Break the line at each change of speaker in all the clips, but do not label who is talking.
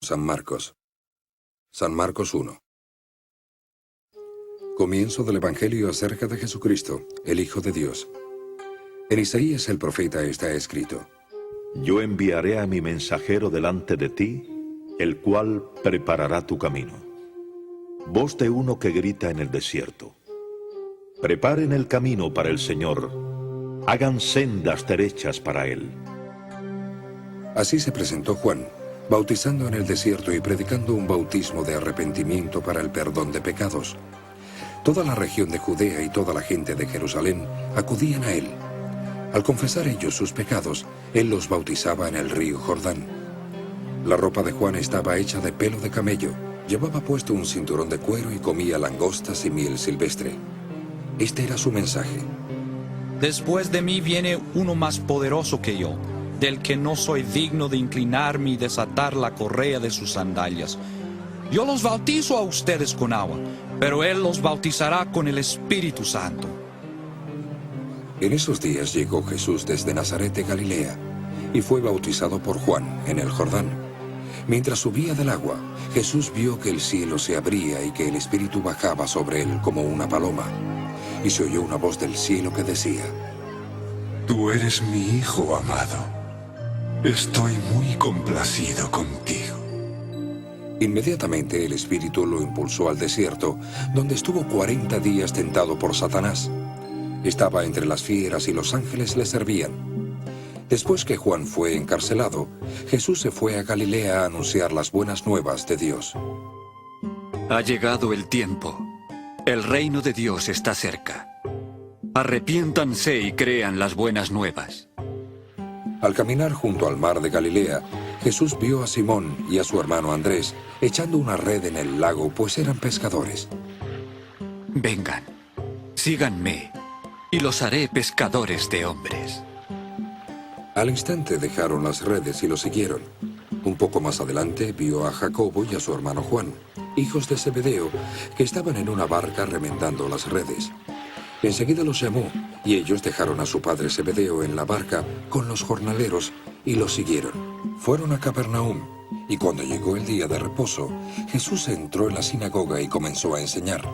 San Marcos. San Marcos 1. Comienzo del Evangelio acerca de Jesucristo, el Hijo de Dios. En Isaías el profeta está escrito:
Yo enviaré a mi mensajero delante de ti, el cual preparará tu camino. Voz de uno que grita en el desierto: preparen el camino para el Señor, hagan sendas derechas para Él.
Así se presentó Juan, bautizando en el desierto y predicando un bautismo de arrepentimiento para el perdón de pecados. Toda la región de Judea y toda la gente de Jerusalén acudían a él. Al confesar ellos sus pecados, él los bautizaba en el río Jordán. La ropa de Juan estaba hecha de pelo de camello, llevaba puesto un cinturón de cuero y comía langostas y miel silvestre. Este era su mensaje:
Después de mí viene uno más poderoso que yo, del que no soy digno de inclinarme y desatar la correa de sus sandalias. Yo los bautizo a ustedes con agua, pero él los bautizará con el Espíritu Santo.
En esos días llegó Jesús desde Nazaret de Galilea y fue bautizado por Juan en el Jordán. Mientras subía del agua, Jesús vio que el cielo se abría y que el Espíritu bajaba sobre él como una paloma. Y se oyó una voz del cielo que decía:
Tú eres mi Hijo amado. Estoy muy complacido contigo.
Inmediatamente el Espíritu lo impulsó al desierto, donde estuvo 40 días tentado por Satanás. Estaba entre las fieras y los ángeles le servían. Después que Juan fue encarcelado, Jesús se fue a Galilea a anunciar las buenas nuevas de Dios.
Ha llegado el tiempo. El reino de Dios está cerca. Arrepiéntanse y crean las buenas nuevas.
Al caminar junto al mar de Galilea, Jesús vio a Simón y a su hermano Andrés echando una red en el lago, pues eran pescadores.
Vengan, síganme, y los haré pescadores de hombres.
Al instante dejaron las redes y lo siguieron. Un poco más adelante vio a Jacobo y a su hermano Juan, hijos de Zebedeo, que estaban en una barca remendando las redes. Enseguida los llamó, y ellos dejaron a su padre Zebedeo en la barca con los jornaleros y los siguieron. Fueron a Capernaum, y cuando llegó el día de reposo, Jesús entró en la sinagoga y comenzó a enseñar.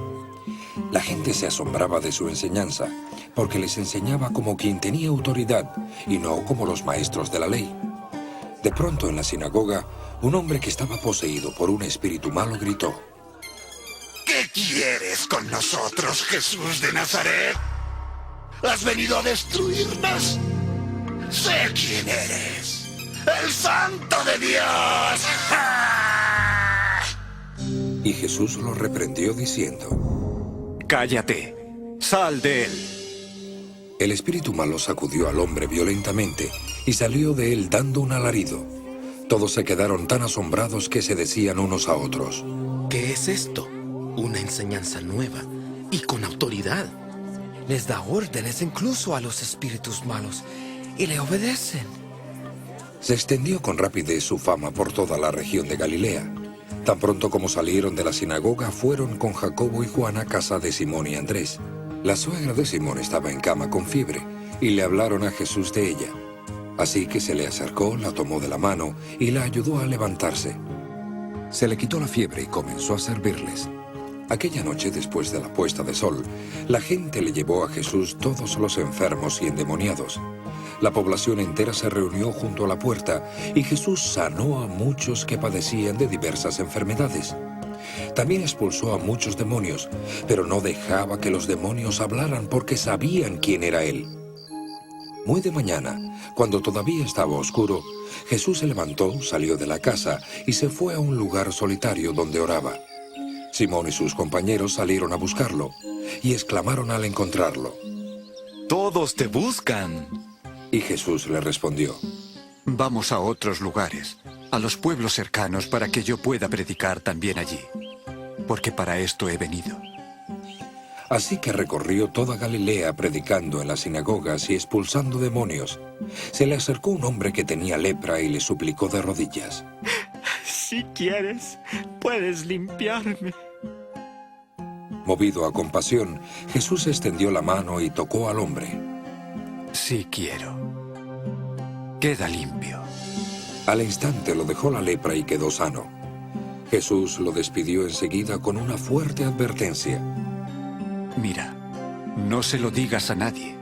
La gente se asombraba de su enseñanza, porque les enseñaba como quien tenía autoridad, y no como los maestros de la ley. De pronto en la sinagoga, un hombre que estaba poseído por un espíritu malo gritó:
¿Qué quieres con nosotros, Jesús de Nazaret? ¿Has venido a destruirnos? Sé quién eres, el Santo de Dios.
Y Jesús lo reprendió diciendo:
¡Cállate! ¡Sal de él!
El espíritu malo sacudió al hombre violentamente y salió de él dando un alarido. Todos se quedaron tan asombrados que se decían unos a otros:
¿Qué es esto? Una enseñanza nueva y con autoridad. Les da órdenes incluso a los espíritus malos y le obedecen.
Se extendió con rapidez su fama por toda la región de Galilea. Tan pronto como salieron de la sinagoga, fueron con Jacobo y Juan a casa de Simón y Andrés. La suegra de Simón estaba en cama con fiebre y le hablaron a Jesús de ella. Así que se le acercó, la tomó de la mano y la ayudó a levantarse. Se le quitó la fiebre y comenzó a servirles. Aquella noche, después de la puesta de sol, la gente le llevó a Jesús todos los enfermos y endemoniados. La población entera se reunió junto a la puerta y Jesús sanó a muchos que padecían de diversas enfermedades. También expulsó a muchos demonios, pero no dejaba que los demonios hablaran porque sabían quién era él. Muy de mañana, cuando todavía estaba oscuro, Jesús se levantó, salió de la casa y se fue a un lugar solitario donde oraba. Simón y sus compañeros salieron a buscarlo y exclamaron al encontrarlo:
¡Todos te buscan!
Y Jesús le respondió:
Vamos a otros lugares, a los pueblos cercanos, para que yo pueda predicar también allí, porque para esto he venido.
Así que recorrió toda Galilea predicando en las sinagogas y expulsando demonios. Se le acercó un hombre que tenía lepra y le suplicó de rodillas:
Si quieres, puedes limpiarme.
Movido a compasión, Jesús extendió la mano y tocó al hombre.
Sí quiero. Queda limpio.
Al instante lo dejó la lepra y quedó sano. Jesús lo despidió enseguida con una fuerte advertencia.
Mira, no se lo digas a nadie,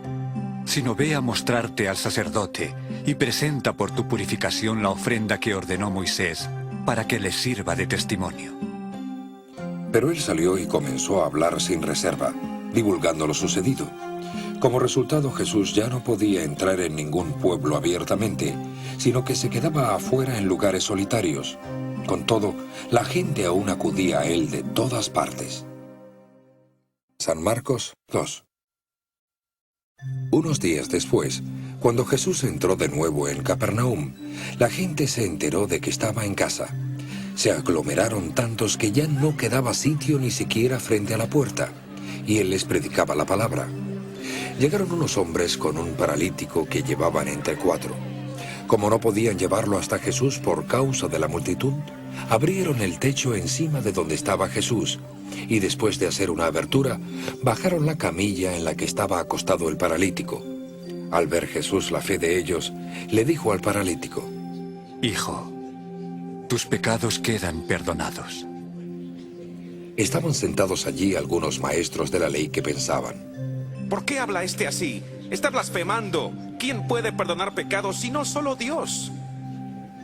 sino ve a mostrarte al sacerdote y presenta por tu purificación la ofrenda que ordenó Moisés para que les sirva de testimonio.
Pero él salió y comenzó a hablar sin reserva, divulgando lo sucedido. Como resultado, Jesús ya no podía entrar en ningún pueblo abiertamente, sino que se quedaba afuera en lugares solitarios. Con todo, la gente aún acudía a él de todas partes. San Marcos 2. Unos días después, cuando Jesús entró de nuevo en Capernaum, la gente se enteró de que estaba en casa. Se aglomeraron tantos que ya no quedaba sitio ni siquiera frente a la puerta, y él les predicaba la palabra. Llegaron unos hombres con un paralítico que llevaban entre 4. Como no podían llevarlo hasta Jesús por causa de la multitud, abrieron el techo encima de donde estaba Jesús, y después de hacer una abertura, bajaron la camilla en la que estaba acostado el paralítico. Al ver Jesús la fe de ellos, le dijo al paralítico:
Hijo, tus pecados quedan perdonados.
Estaban sentados allí algunos maestros de la ley que pensaban:
¿por qué habla este así? Está blasfemando. ¿Quién puede perdonar pecados sino solo Dios?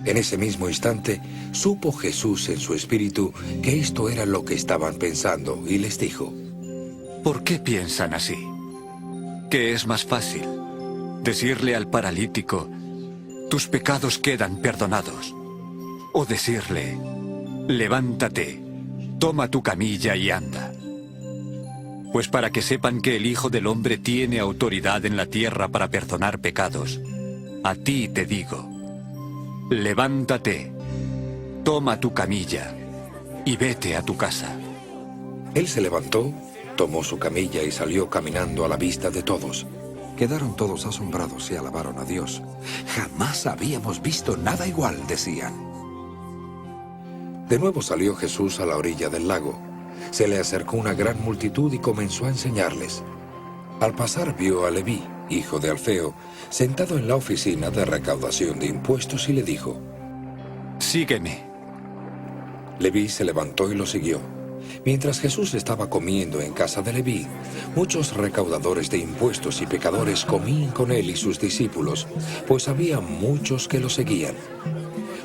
En ese mismo instante, supo Jesús en su espíritu que esto era lo que estaban pensando, y les dijo:
¿Por qué piensan así? ¿Qué es más fácil? ¿Decirle al paralítico, tus pecados quedan perdonados? ¿O decirle, levántate, toma tu camilla y anda? Pues para que sepan que el Hijo del Hombre tiene autoridad en la tierra para perdonar pecados, a ti te digo, levántate, toma tu camilla y vete a tu casa.
Él se levantó, tomó su camilla y salió caminando a la vista de todos. Quedaron todos asombrados y alabaron a Dios. Jamás habíamos visto nada igual, decían. De nuevo salió Jesús a la orilla del lago. Se le acercó una gran multitud y comenzó a enseñarles. Al pasar vio a Leví, hijo de Alfeo, sentado en la oficina de recaudación de impuestos y le dijo:
Sígueme.
Leví se levantó y lo siguió. Mientras Jesús estaba comiendo en casa de Leví, muchos recaudadores de impuestos y pecadores comían con él y sus discípulos, pues había muchos que lo seguían.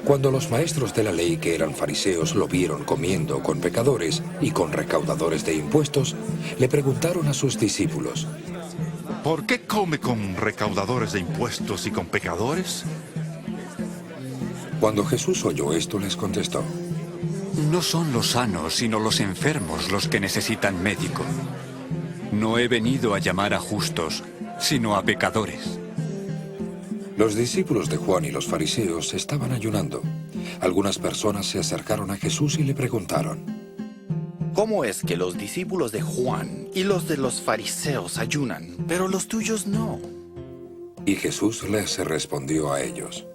Cuando los maestros de la ley, que eran fariseos, lo vieron comiendo con pecadores y con recaudadores de impuestos, le preguntaron a sus discípulos:
¿por qué come con recaudadores de impuestos y con pecadores?
Cuando Jesús oyó esto, les contestó:
no son los sanos, sino los enfermos los que necesitan médico. No he venido a llamar a justos, sino a pecadores.
Los discípulos de Juan y los fariseos estaban ayunando. Algunas personas se acercaron a Jesús y le preguntaron:
¿cómo es que los discípulos de Juan y los de los fariseos ayunan, pero los tuyos no?
Y Jesús les respondió a ellos: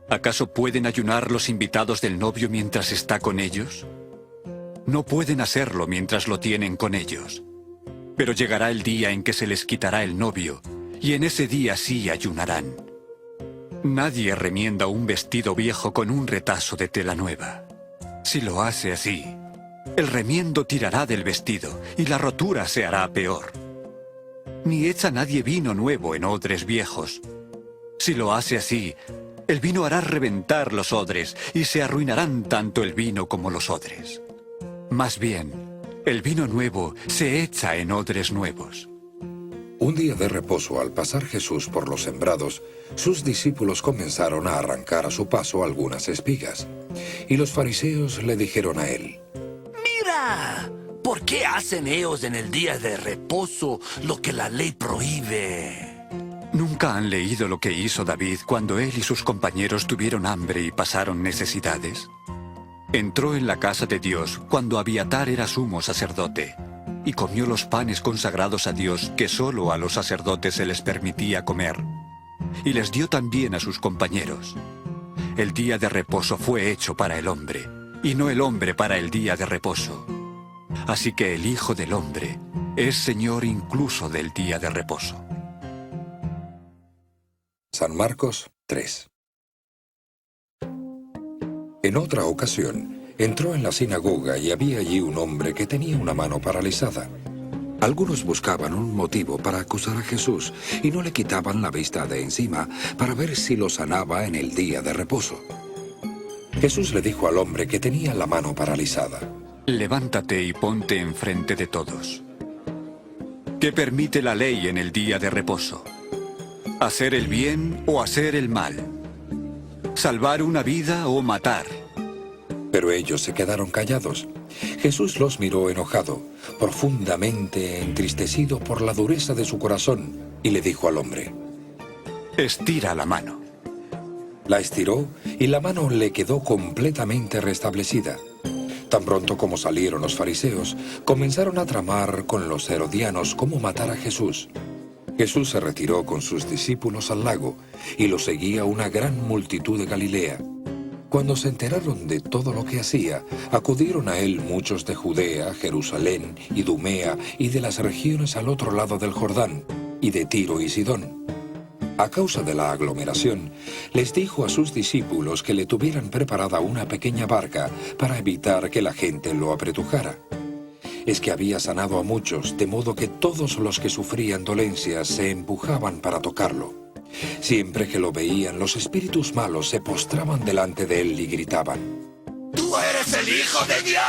¿acaso pueden ayunar los invitados del novio mientras está con ellos? No pueden hacerlo mientras lo tienen con ellos. Pero llegará el día en que se les quitará el novio, y en ese día sí ayunarán. Nadie remienda un vestido viejo con un retazo de tela nueva. Si lo hace así, el remiendo tirará del vestido y la rotura se hará peor. Ni echa nadie vino nuevo en odres viejos. Si lo hace así, el vino hará reventar los odres y se arruinarán tanto el vino como los odres. Más bien, el vino nuevo se echa en odres nuevos.
Un día de reposo, al pasar Jesús por los sembrados, sus discípulos comenzaron a arrancar a su paso algunas espigas. Y los fariseos le dijeron a él:
¡mira! ¿Por qué hacen ellos en el día de reposo lo que la ley prohíbe?
¿Nunca han leído lo que hizo David cuando él y sus compañeros tuvieron hambre y pasaron necesidades? Entró en la casa de Dios cuando Abiatar era sumo sacerdote y comió los panes consagrados a Dios que solo a los sacerdotes se les permitía comer, y les dio también a sus compañeros. El día de reposo fue hecho para el hombre, y no el hombre para el día de reposo. Así que el Hijo del Hombre es Señor incluso del día de reposo.
San Marcos 3. En otra ocasión, Entró en la sinagoga y había allí un hombre que tenía una mano paralizada. Algunos buscaban un motivo para acusar a Jesús y no le quitaban la vista de encima para ver si lo sanaba en el día de reposo. Jesús le dijo al hombre que tenía la mano paralizada:
Levántate y ponte enfrente de todos. ¿Qué permite la ley en el día de reposo? ¿Hacer el bien o hacer el mal? ¿Salvar una vida o matar?
Pero ellos se quedaron callados. Jesús los miró enojado, profundamente entristecido por la dureza de su corazón, y le dijo al hombre:
Estira la mano.
La estiró y la mano le quedó completamente restablecida. Tan pronto como salieron los fariseos, comenzaron a tramar con los herodianos cómo matar a Jesús. Jesús se retiró con sus discípulos al lago y lo seguía una gran multitud de Galilea. Cuando se enteraron de todo lo que hacía, acudieron a él muchos de Judea, Jerusalén, Idumea y de las regiones al otro lado del Jordán, y de Tiro y Sidón. A causa de la aglomeración, les dijo a sus discípulos que le tuvieran preparada una pequeña barca para evitar que la gente lo apretujara. Es que había sanado a muchos, de modo que todos los que sufrían dolencias se empujaban para tocarlo. Siempre que lo veían, los espíritus malos se postraban delante de él y gritaban:
¡Tú eres el Hijo de Dios!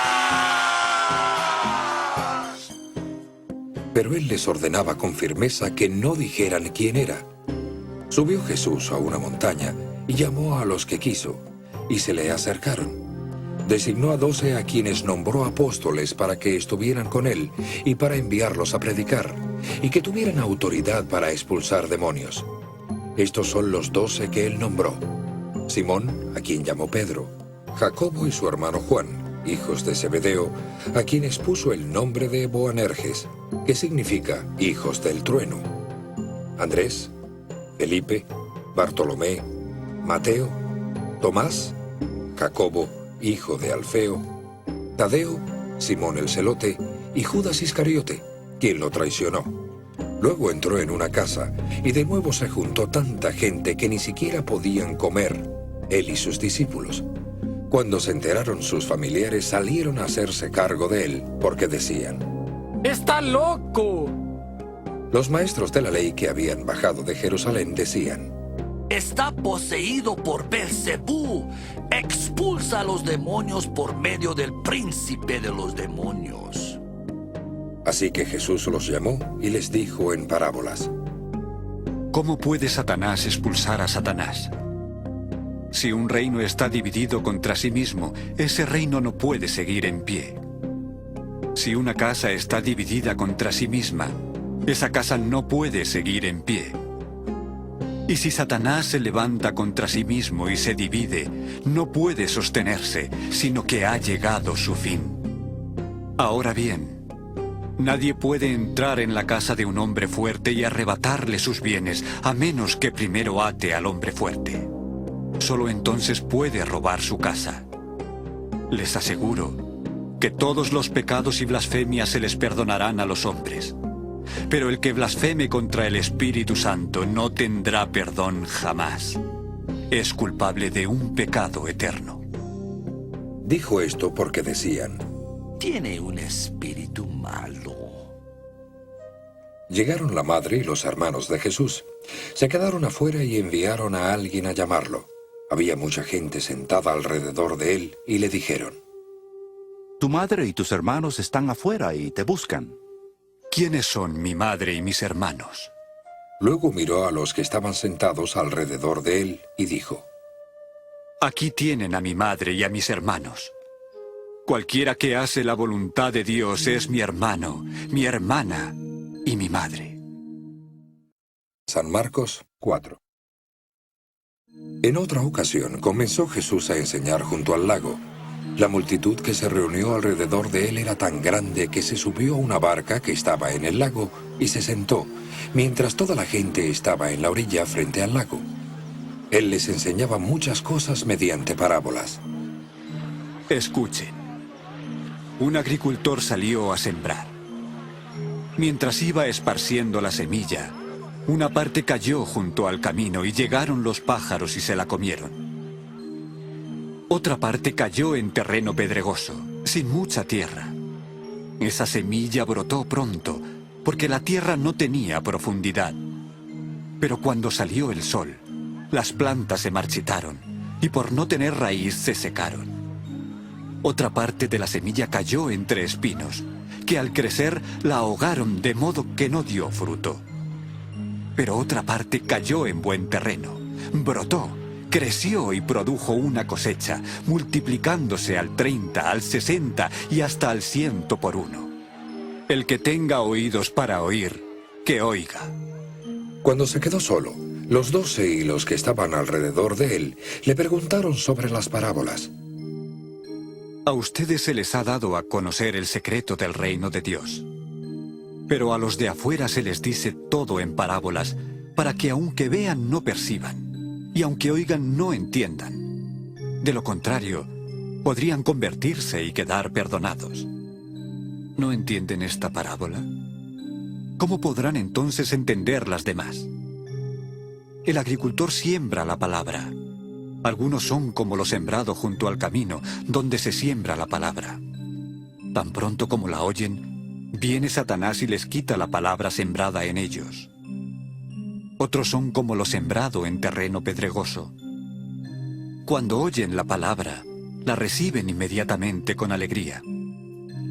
Pero él les ordenaba con firmeza que no dijeran quién era. Subió Jesús a una montaña y llamó a los que quiso, y se le acercaron. Designó a 12 a quienes nombró apóstoles para que estuvieran con él y para enviarlos a predicar, y que tuvieran autoridad para expulsar demonios. Estos son los 12 que él nombró: Simón, a quien llamó Pedro; Jacobo y su hermano Juan, hijos de Zebedeo, a quienes puso el nombre de Boanerges, que significa hijos del trueno; Andrés, Felipe, Bartolomé, Mateo, Tomás, Jacobo, hijo de Alfeo, Tadeo, Simón el celote y Judas Iscariote, quien lo traicionó. Luego entró en una casa y de nuevo se juntó tanta gente que ni siquiera podían comer, él y sus discípulos. Cuando se enteraron sus familiares, salieron a hacerse cargo de él, porque decían:
¡Está loco!
Los maestros de la ley que habían bajado de Jerusalén decían:
Está poseído por Belcebú. Expulsa a los demonios por medio del príncipe de los demonios.
Así que Jesús los llamó y les dijo en parábolas:
¿Cómo puede Satanás expulsar a Satanás? Si un reino está dividido contra sí mismo, ese reino no puede seguir en pie. Si una casa está dividida contra sí misma, esa casa no puede seguir en pie. Y si Satanás se levanta contra sí mismo y se divide, no puede sostenerse, sino que ha llegado su fin. Ahora bien, nadie puede entrar en la casa de un hombre fuerte y arrebatarle sus bienes, a menos que primero ate al hombre fuerte. Solo entonces puede robar su casa. Les aseguro que todos los pecados y blasfemias se les perdonarán a los hombres. Pero el que blasfeme contra el Espíritu Santo no tendrá perdón jamás. Es culpable de un pecado eterno.
Dijo esto porque decían:
Tiene un espíritu malo.
Llegaron la madre y los hermanos de Jesús. Se quedaron afuera y enviaron a alguien a llamarlo. Había mucha gente sentada alrededor de él y le dijeron:
Tu madre y tus hermanos están afuera y te buscan.
¿Quiénes son mi madre y mis hermanos?
Luego miró a los que estaban sentados alrededor de él y dijo:
Aquí tienen a mi madre y a mis hermanos. Cualquiera que hace la voluntad de Dios es mi hermano, mi hermana y mi madre.
San Marcos 4. En otra ocasión comenzó Jesús a enseñar junto al lago. La multitud que se reunió alrededor de él era tan grande que se subió a una barca que estaba en el lago y se sentó, mientras toda la gente estaba en la orilla frente al lago. Él les enseñaba muchas cosas mediante parábolas.
Escuchen. Un agricultor salió a sembrar. Mientras iba esparciendo la semilla, una parte cayó junto al camino y llegaron los pájaros y se la comieron. Otra parte cayó en terreno pedregoso, sin mucha tierra. Esa semilla brotó pronto, porque la tierra no tenía profundidad. Pero cuando salió el sol, las plantas se marchitaron, y por no tener raíz se secaron. Otra parte de la semilla cayó entre espinos, que al crecer la ahogaron de modo que no dio fruto. Pero otra parte cayó en buen terreno, brotó, creció y produjo una cosecha, multiplicándose al 30, al 60 y hasta al 100 por uno. El que tenga oídos para oír, que oiga.
Cuando se quedó solo, los 12 y los que estaban alrededor de él le preguntaron sobre las parábolas.
A ustedes se les ha dado a conocer el secreto del reino de Dios. Pero a los de afuera se les dice todo en parábolas, para que aunque vean no perciban, y aunque oigan no entiendan. De lo contrario, podrían convertirse y quedar perdonados. ¿No entienden esta parábola? ¿Cómo podrán entonces entender las demás? El agricultor siembra la palabra. Algunos son como lo sembrado junto al camino, donde se siembra la palabra. Tan pronto como la oyen, viene Satanás y les quita la palabra sembrada en ellos. Otros son como lo sembrado en terreno pedregoso. Cuando oyen la palabra, la reciben inmediatamente con alegría.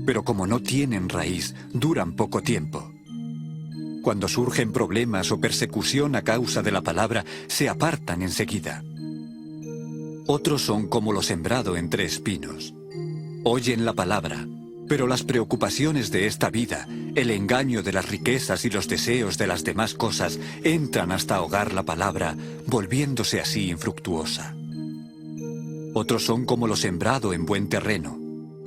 Pero como no tienen raíz, duran poco tiempo. Cuando surgen problemas o persecución a causa de la palabra, se apartan enseguida. Otros son como lo sembrado entre espinos. Oyen la palabra, pero las preocupaciones de esta vida, el engaño de las riquezas y los deseos de las demás cosas entran hasta ahogar la palabra, volviéndose así infructuosa. Otros son como lo sembrado en buen terreno.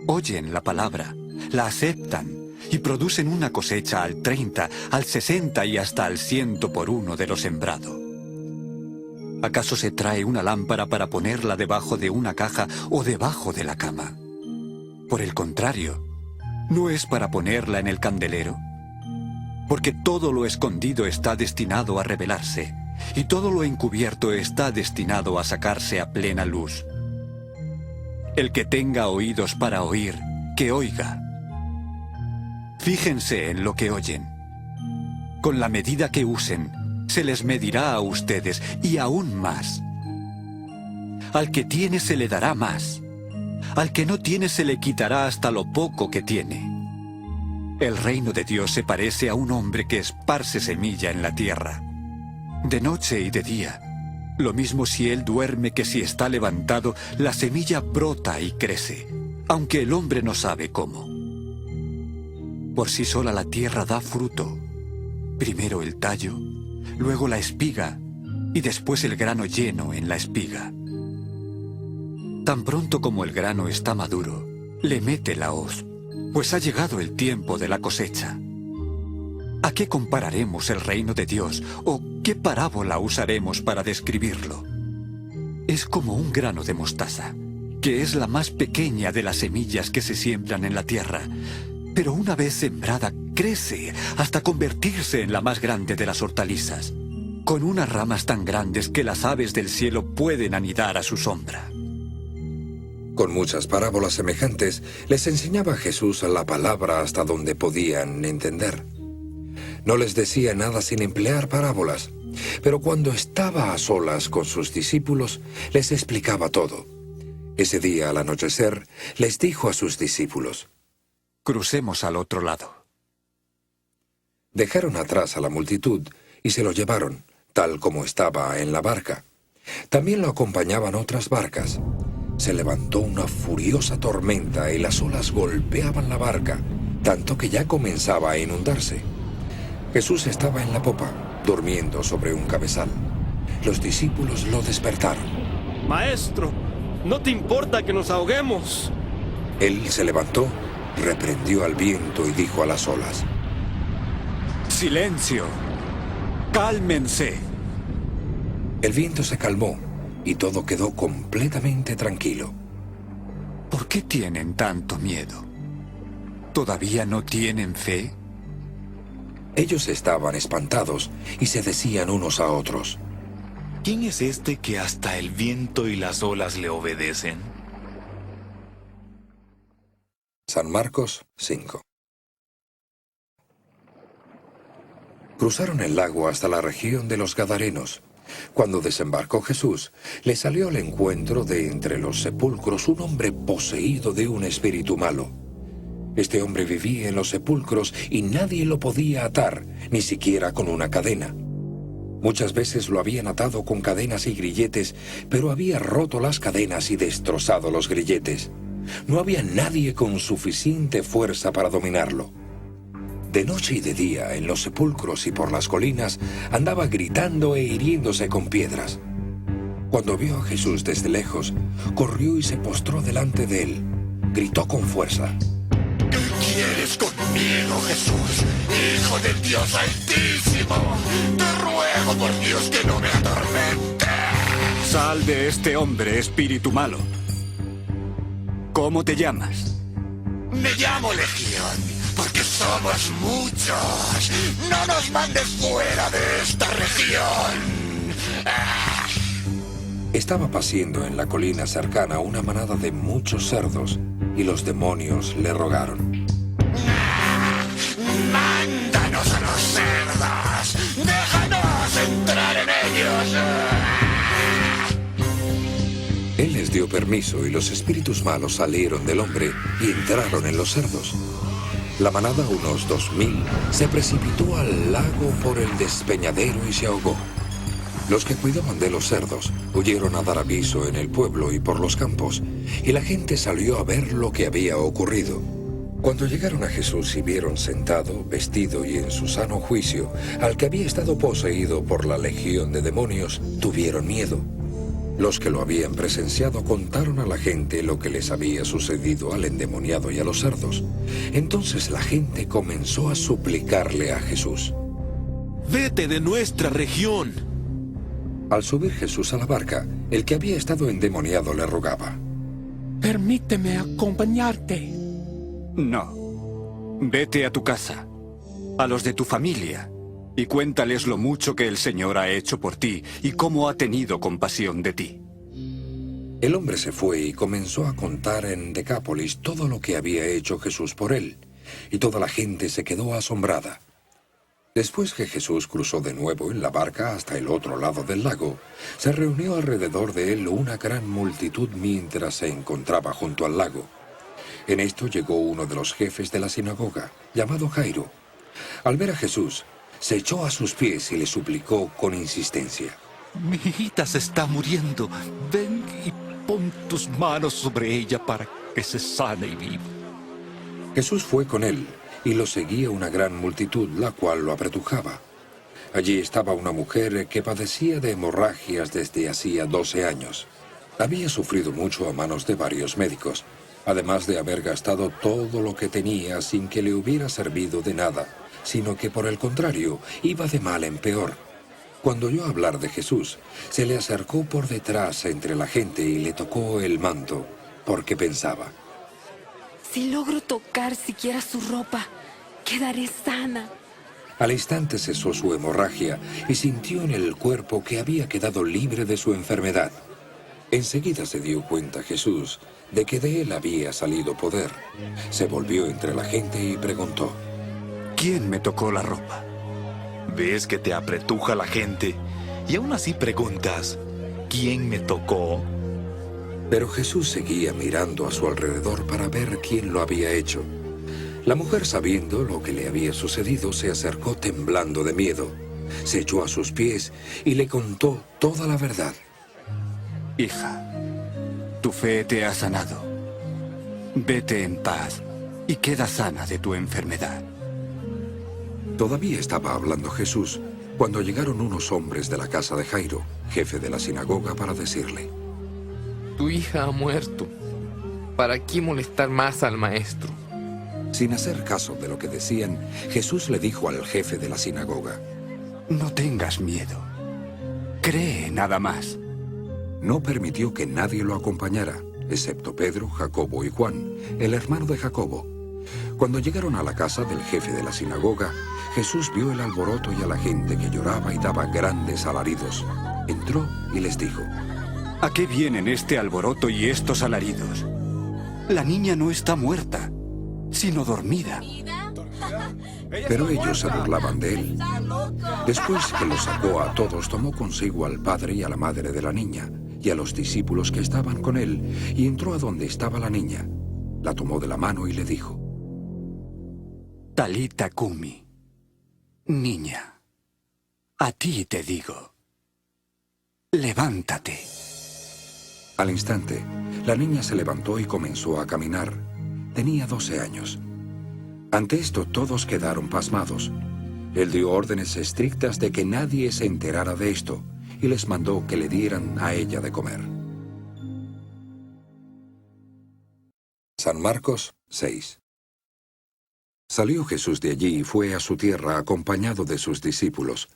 Oyen la palabra, la aceptan y producen una cosecha al 30, al 60 y hasta al 100 por uno de lo sembrado. ¿Acaso se trae una lámpara para ponerla debajo de una caja o debajo de la cama? Por el contrario, ¿no es para ponerla en el candelero? Porque todo lo escondido está destinado a revelarse, y todo lo encubierto está destinado a sacarse a plena luz. El que tenga oídos para oír, que oiga. Fíjense en lo que oyen. Con la medida que usen, se les medirá a ustedes y aún más. Al que tiene se le dará más. Al que no tiene se le quitará hasta lo poco que tiene. El reino de Dios se parece a un hombre que esparce semilla en la tierra, de noche y de día. Lo mismo si él duerme que si está levantado, la semilla brota y crece, aunque el hombre no sabe cómo. Por sí sola la tierra da fruto, primero el tallo, luego la espiga y después el grano lleno en la espiga. Tan pronto como el grano está maduro, le mete la hoz, pues ha llegado el tiempo de la cosecha. ¿A qué compararemos el reino de Dios o qué parábola usaremos para describirlo? Es como un grano de mostaza, que es la más pequeña de las semillas que se siembran en la tierra, pero una vez sembrada crece hasta convertirse en la más grande de las hortalizas, con unas ramas tan grandes que las aves del cielo pueden anidar a su sombra.
Con muchas parábolas semejantes, les enseñaba Jesús la palabra hasta donde podían entender. No les decía nada sin emplear parábolas, pero cuando estaba a solas con sus discípulos, les explicaba todo. Ese día, al anochecer, les dijo a sus discípulos:
Crucemos al otro lado.
Dejaron atrás a la multitud y se lo llevaron, tal como estaba en la barca. También lo acompañaban otras barcas. Se levantó una furiosa tormenta y las olas golpeaban la barca, tanto que ya comenzaba a inundarse. Jesús estaba en la popa, durmiendo sobre un cabezal. Los discípulos lo despertaron.
Maestro, ¿no te importa que nos ahoguemos?
Él se levantó, reprendió al viento y dijo a las olas:
¡Silencio! ¡Cálmense!
El viento se calmó y todo quedó completamente tranquilo.
¿Por qué tienen tanto miedo? ¿Todavía no tienen fe?
Ellos estaban espantados y se decían unos a otros:
¿Quién es este que hasta el viento y las olas le obedecen?
San Marcos 5. Cruzaron el lago hasta la región de los Gadarenos. Cuando desembarcó Jesús, le salió al encuentro de entre los sepulcros un hombre poseído de un espíritu malo. Este hombre vivía en los sepulcros y nadie lo podía atar, ni siquiera con una cadena. Muchas veces lo habían atado con cadenas y grilletes, pero había roto las cadenas y destrozado los grilletes. No había nadie con suficiente fuerza para dominarlo. De noche y de día, en los sepulcros y por las colinas, andaba gritando e hiriéndose con piedras. Cuando vio a Jesús desde lejos, corrió y se postró delante de él. Gritó con fuerza:
¿Qué quieres conmigo, Jesús, Hijo del Dios Altísimo? Te ruego por Dios que no me atormentes.
Sal de este hombre, espíritu malo. ¿Cómo te llamas?
Me llamo Legión, porque somos muchos. No nos mandes fuera de esta región.
Estaba paciendo en la colina cercana una manada de muchos cerdos, y los demonios le rogaron:
¡Mándanos a los cerdos! ¡Déjanos entrar en ellos!
Él les dio permiso y los espíritus malos salieron del hombre y entraron en los cerdos. La manada, unos 2000, se precipitó al lago por el despeñadero y se ahogó. Los que cuidaban de los cerdos huyeron a dar aviso en el pueblo y por los campos, y la gente salió a ver lo que había ocurrido. Cuando llegaron a Jesús y vieron sentado, vestido y en su sano juicio, al que había estado poseído por la legión de demonios, tuvieron miedo. Los que lo habían presenciado contaron a la gente lo que les había sucedido al endemoniado y a los cerdos. Entonces la gente comenzó a suplicarle a Jesús:
¡Vete de nuestra región!
Al subir Jesús a la barca, el que había estado endemoniado le rogaba:
Permíteme acompañarte.
No. Vete a tu casa, a los de tu familia, y cuéntales lo mucho que el Señor ha hecho por ti y cómo ha tenido compasión de ti.
El hombre se fue y comenzó a contar en Decápolis todo lo que había hecho Jesús por él, y toda la gente se quedó asombrada. Después que Jesús cruzó de nuevo en la barca hasta el otro lado del lago, se reunió alrededor de él una gran multitud mientras se encontraba junto al lago. En esto llegó uno de los jefes de la sinagoga, llamado Jairo. Al ver a Jesús, se echó a sus pies y le suplicó con insistencia:
Mi hijita se está muriendo. Ven y pon tus manos sobre ella para que se sane y viva.
Jesús fue con él, y lo seguía una gran multitud, la cual lo apretujaba. Allí estaba una mujer que padecía de hemorragias desde hacía 12 años. Había sufrido mucho a manos de varios médicos, además de haber gastado todo lo que tenía sin que le hubiera servido de nada, sino que por el contrario, iba de mal en peor. Cuando oyó hablar de Jesús, se le acercó por detrás entre la gente y le tocó el manto, porque pensaba:
Si logro tocar siquiera su ropa, quedaré sana.
Al instante cesó su hemorragia y sintió en el cuerpo que había quedado libre de su enfermedad. Enseguida se dio cuenta Jesús de que de él había salido poder. Se volvió entre la gente y preguntó:
¿Quién me tocó la ropa?
¿Ves que te apretuja la gente? Y aún así preguntas: ¿quién me tocó?
Pero Jesús seguía mirando a su alrededor para ver quién lo había hecho. La mujer, sabiendo lo que le había sucedido, se acercó temblando de miedo. Se echó a sus pies y le contó toda la verdad.
Hija, tu fe te ha sanado. Vete en paz y queda sana de tu enfermedad.
Todavía estaba hablando Jesús cuando llegaron unos hombres de la casa de Jairo, jefe de la sinagoga, para decirle:
Tu hija ha muerto. ¿Para qué molestar más al maestro?
Sin hacer caso de lo que decían, Jesús le dijo al jefe de la sinagoga:
No tengas miedo. Cree nada más.
No permitió que nadie lo acompañara, excepto Pedro, Jacobo y Juan, el hermano de Jacobo. Cuando llegaron a la casa del jefe de la sinagoga, Jesús vio el alboroto y a la gente que lloraba y daba grandes alaridos. Entró y les dijo:
¿A qué vienen este alboroto y estos alaridos? La niña no está muerta, sino dormida.
Pero ellos se burlaban de él. Después que los sacó a todos, tomó consigo al padre y a la madre de la niña, y a los discípulos que estaban con él, y entró a donde estaba la niña. La tomó de la mano y le dijo:
Talita Cumi, niña, a ti te digo, levántate.
Al instante, la niña se levantó y comenzó a caminar. Tenía 12 años. Ante esto todos quedaron pasmados. Él dio órdenes estrictas de que nadie se enterara de esto y les mandó que le dieran a ella de comer. San Marcos 6. Salió Jesús de allí y fue a su tierra acompañado de sus discípulos.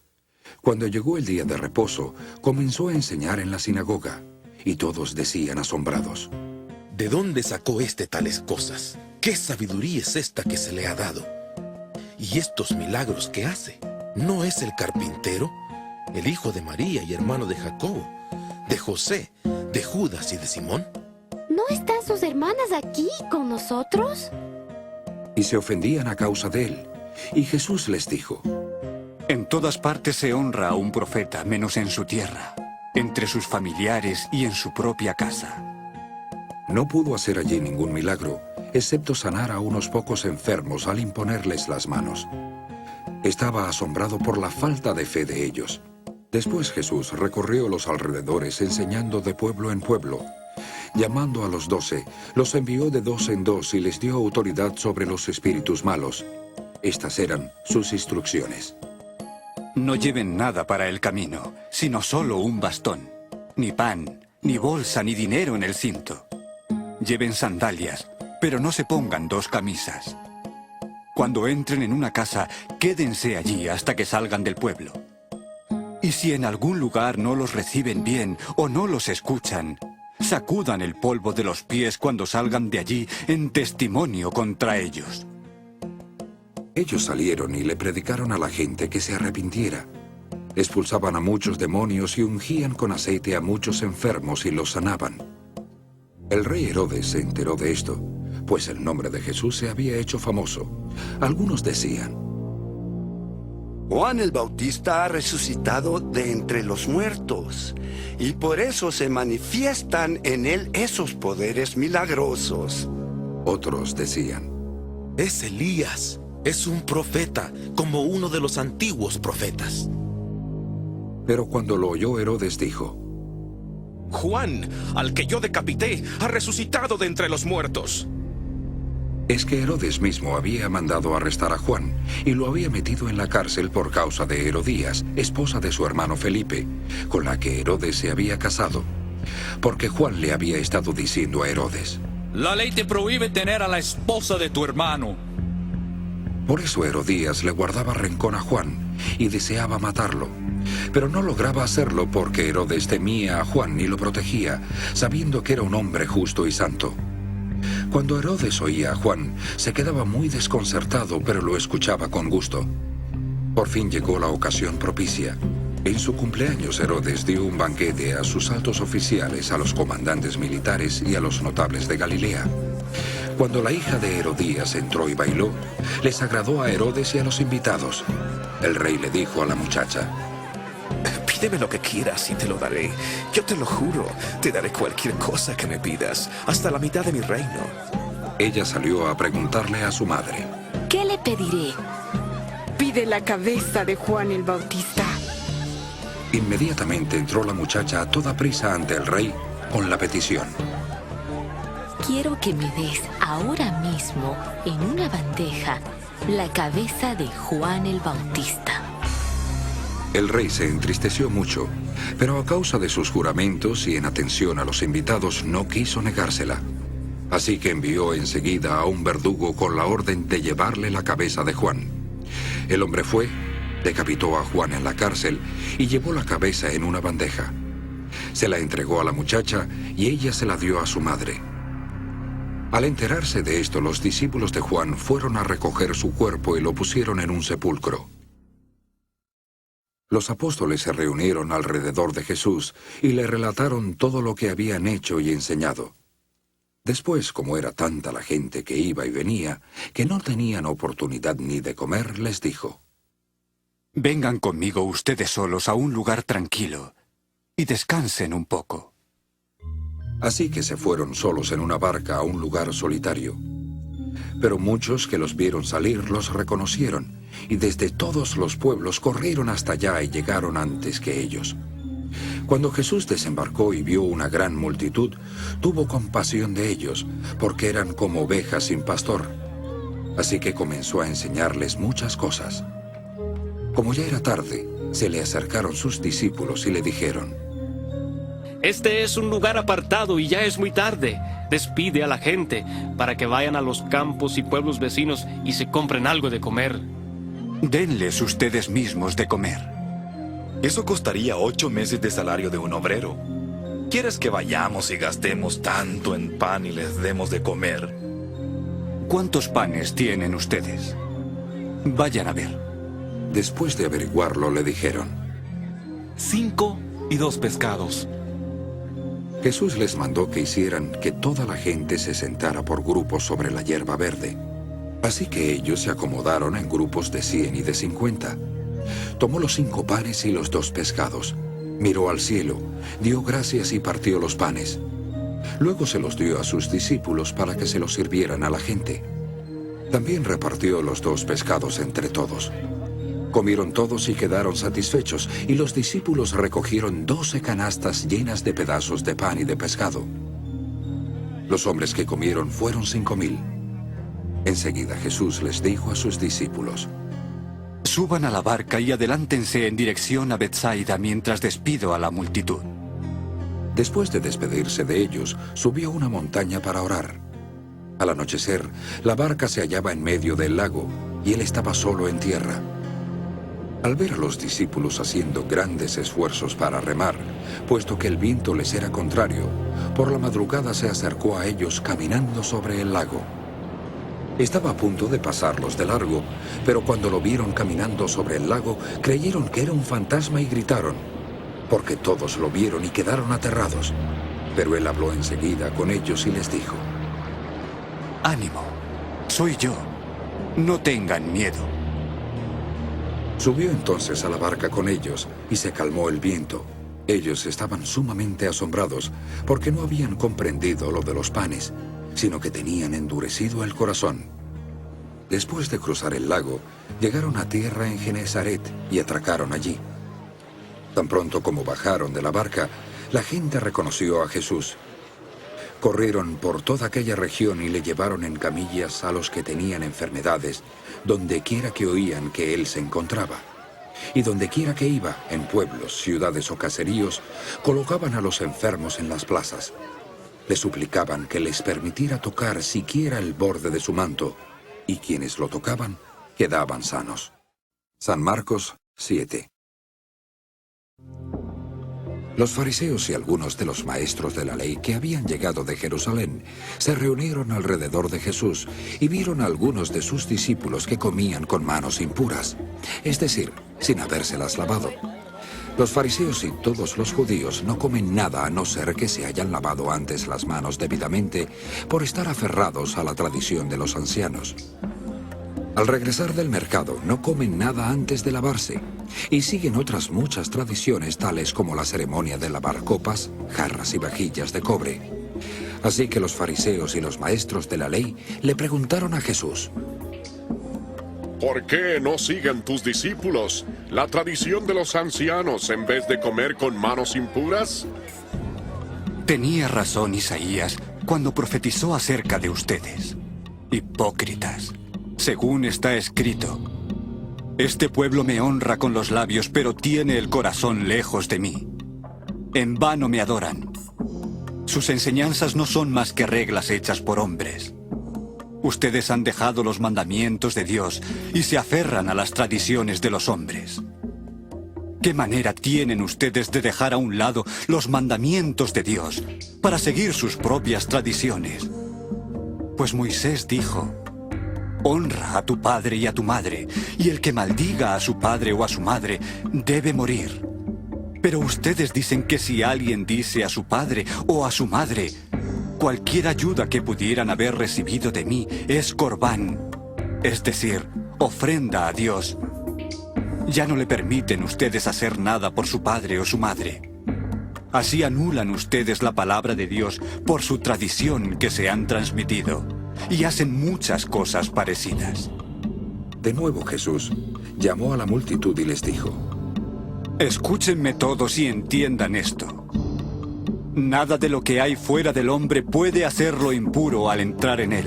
Cuando llegó el día de reposo, comenzó a enseñar en la sinagoga, y todos decían asombrados:
¿De dónde sacó tales cosas? ¿Qué sabiduría es esta que se le ha dado? ¿Y estos milagros que hace? ¿No es el carpintero, el hijo de María y hermano de Jacobo, de José, de Judas y de Simón?
¿No están sus hermanas aquí con nosotros?
Y se ofendían a causa de él. Y Jesús les dijo:
En todas partes se honra a un profeta, menos en su tierra, entre sus familiares y en su propia casa.
No pudo hacer allí ningún milagro, excepto sanar a unos pocos enfermos al imponerles las manos. Estaba asombrado por la falta de fe de ellos. Después Jesús recorrió los alrededores enseñando de pueblo en pueblo. Llamando a los 12, los envió de 2 en 2 y les dio autoridad sobre los espíritus malos. Estas eran sus instrucciones.
No lleven nada para el camino, sino solo un bastón. Ni pan, ni bolsa, ni dinero en el cinto. Lleven sandalias, pero no se pongan 2 camisas. Cuando entren en una casa, quédense allí hasta que salgan del pueblo. Y si en algún lugar no los reciben bien o no los escuchan, sacudan el polvo de los pies cuando salgan de allí en testimonio contra ellos.
Ellos salieron y le predicaron a la gente que se arrepintiera. Expulsaban a muchos demonios y ungían con aceite a muchos enfermos y los sanaban. El rey Herodes se enteró de esto, pues el nombre de Jesús se había hecho famoso. Algunos decían:
Juan el Bautista ha resucitado de entre los muertos, y por eso se manifiestan en él esos poderes milagrosos.
Otros decían:
Es Elías, es un profeta, como uno de los antiguos profetas.
Pero cuando lo oyó Herodes dijo:
Juan, al que yo decapité, ha resucitado de entre los muertos.
Es que Herodes mismo había mandado arrestar a Juan y lo había metido en la cárcel por causa de Herodías, esposa de su hermano Felipe, con la que Herodes se había casado, porque Juan le había estado diciendo a Herodes:
La ley te prohíbe tener a la esposa de tu hermano.
Por eso Herodías le guardaba rencor a Juan y deseaba matarlo. Pero no lograba hacerlo porque Herodes temía a Juan y lo protegía, sabiendo que era un hombre justo y santo. Cuando Herodes oía a Juan, se quedaba muy desconcertado, pero lo escuchaba con gusto. Por fin llegó la ocasión propicia. En su cumpleaños, Herodes dio un banquete a sus altos oficiales, a los comandantes militares y a los notables de Galilea. Cuando la hija de Herodías entró y bailó, les agradó a Herodes y a los invitados. El rey le dijo a la muchacha:
Pídeme lo que quieras y te lo daré. Yo te lo juro, te daré cualquier cosa que me pidas, hasta la mitad de mi reino.
Ella salió a preguntarle a su madre:
¿Qué le pediré? Pide la cabeza de Juan el Bautista.
Inmediatamente entró la muchacha a toda prisa ante el rey con la petición:
Quiero que me des ahora mismo, en una bandeja, la cabeza de Juan el Bautista.
El rey se entristeció mucho, pero a causa de sus juramentos y en atención a los invitados no quiso negársela. Así que envió enseguida a un verdugo con la orden de llevarle la cabeza de Juan. El hombre fue, decapitó a Juan en la cárcel y llevó la cabeza en una bandeja. Se la entregó a la muchacha y ella se la dio a su madre. Al enterarse de esto, los discípulos de Juan fueron a recoger su cuerpo y lo pusieron en un sepulcro. Los apóstoles se reunieron alrededor de Jesús y le relataron todo lo que habían hecho y enseñado. Después, como era tanta la gente que iba y venía, que no tenían oportunidad ni de comer, les dijo:
Vengan conmigo ustedes solos a un lugar tranquilo y descansen un poco.
Así que se fueron solos en una barca a un lugar solitario. Pero muchos que los vieron salir los reconocieron, y desde todos los pueblos corrieron hasta allá y llegaron antes que ellos. Cuando Jesús desembarcó y vio una gran multitud, tuvo compasión de ellos, porque eran como ovejas sin pastor. Así que comenzó a enseñarles muchas cosas. Como ya era tarde, se le acercaron sus discípulos y le dijeron:
Este es un lugar apartado y ya es muy tarde. Despide a la gente para que vayan a los campos y pueblos vecinos y se compren algo de comer.
Denles ustedes mismos de comer.
Eso costaría 8 meses de salario de un obrero. ¿Quieres que vayamos y gastemos tanto en pan y les demos de comer?
¿Cuántos panes tienen ustedes? Vayan a ver.
Después de averiguarlo, le dijeron:
5 y 2 pescados.
Jesús les mandó que hicieran que toda la gente se sentara por grupos sobre la hierba verde. Así que ellos se acomodaron en grupos de 100 y de 50. Tomó los 5 panes y los 2 pescados. Miró al cielo, dio gracias y partió los panes. Luego se los dio a sus discípulos para que se los sirvieran a la gente. También repartió los 2 pescados entre todos. Comieron todos y quedaron satisfechos, y los discípulos recogieron 12 canastas llenas de pedazos de pan y de pescado. Los hombres que comieron fueron 5,000. Enseguida Jesús les dijo a sus discípulos:
Suban a la barca y adelántense en dirección a Betsaida mientras despido a la multitud.
Después de despedirse de ellos, subió a una montaña para orar. Al anochecer, la barca se hallaba en medio del lago, y él estaba solo en tierra. Al ver a los discípulos haciendo grandes esfuerzos para remar, puesto que el viento les era contrario, por la madrugada se acercó a ellos caminando sobre el lago. Estaba a punto de pasarlos de largo, pero cuando lo vieron caminando sobre el lago, creyeron que era un fantasma y gritaron, porque todos lo vieron y quedaron aterrados. Pero él habló enseguida con ellos y les dijo:
Ánimo, soy yo, no tengan miedo.
Subió entonces a la barca con ellos y se calmó el viento. Ellos estaban sumamente asombrados porque no habían comprendido lo de los panes, sino que tenían endurecido el corazón. Después de cruzar el lago, llegaron a tierra en Genesaret y atracaron allí. Tan pronto como bajaron de la barca, la gente reconoció a Jesús. Corrieron por toda aquella región y le llevaron en camillas a los que tenían enfermedades, donde quiera que oían que él se encontraba. Y donde quiera que iba, en pueblos, ciudades o caseríos, colocaban a los enfermos en las plazas. Le suplicaban que les permitiera tocar siquiera el borde de su manto, y quienes lo tocaban quedaban sanos. San Marcos 7. Los fariseos y algunos de los maestros de la ley que habían llegado de Jerusalén se reunieron alrededor de Jesús y vieron a algunos de sus discípulos que comían con manos impuras, es decir, sin habérselas lavado. Los fariseos y todos los judíos no comen nada a no ser que se hayan lavado antes las manos debidamente por estar aferrados a la tradición de los ancianos. Al regresar del mercado no comen nada antes de lavarse y siguen otras muchas tradiciones tales como la ceremonia de lavar copas, jarras y vajillas de cobre. Así que los fariseos y los maestros de la ley le preguntaron a Jesús:
¿Por qué no siguen tus discípulos la tradición de los ancianos en vez de comer con manos impuras?
Tenía razón Isaías cuando profetizó acerca de ustedes. Hipócritas. Según está escrito, este pueblo me honra con los labios, pero tiene el corazón lejos de mí. En vano me adoran. Sus enseñanzas no son más que reglas hechas por hombres. Ustedes han dejado los mandamientos de Dios y se aferran a las tradiciones de los hombres. ¿Qué manera tienen ustedes de dejar a un lado los mandamientos de Dios para seguir sus propias tradiciones? Pues Moisés dijo: honra a tu padre y a tu madre, y el que maldiga a su padre o a su madre debe morir. Pero ustedes dicen que si alguien dice a su padre o a su madre, cualquier ayuda que pudieran haber recibido de mí es corbán, es decir, ofrenda a Dios. Ya no le permiten ustedes hacer nada por su padre o su madre. Así anulan ustedes la palabra de Dios por su tradición que se han transmitido y hacen muchas cosas parecidas.
De nuevo Jesús llamó a la multitud y les dijo:
Escúchenme todos y entiendan esto. Nada de lo que hay fuera del hombre puede hacerlo impuro al entrar en él.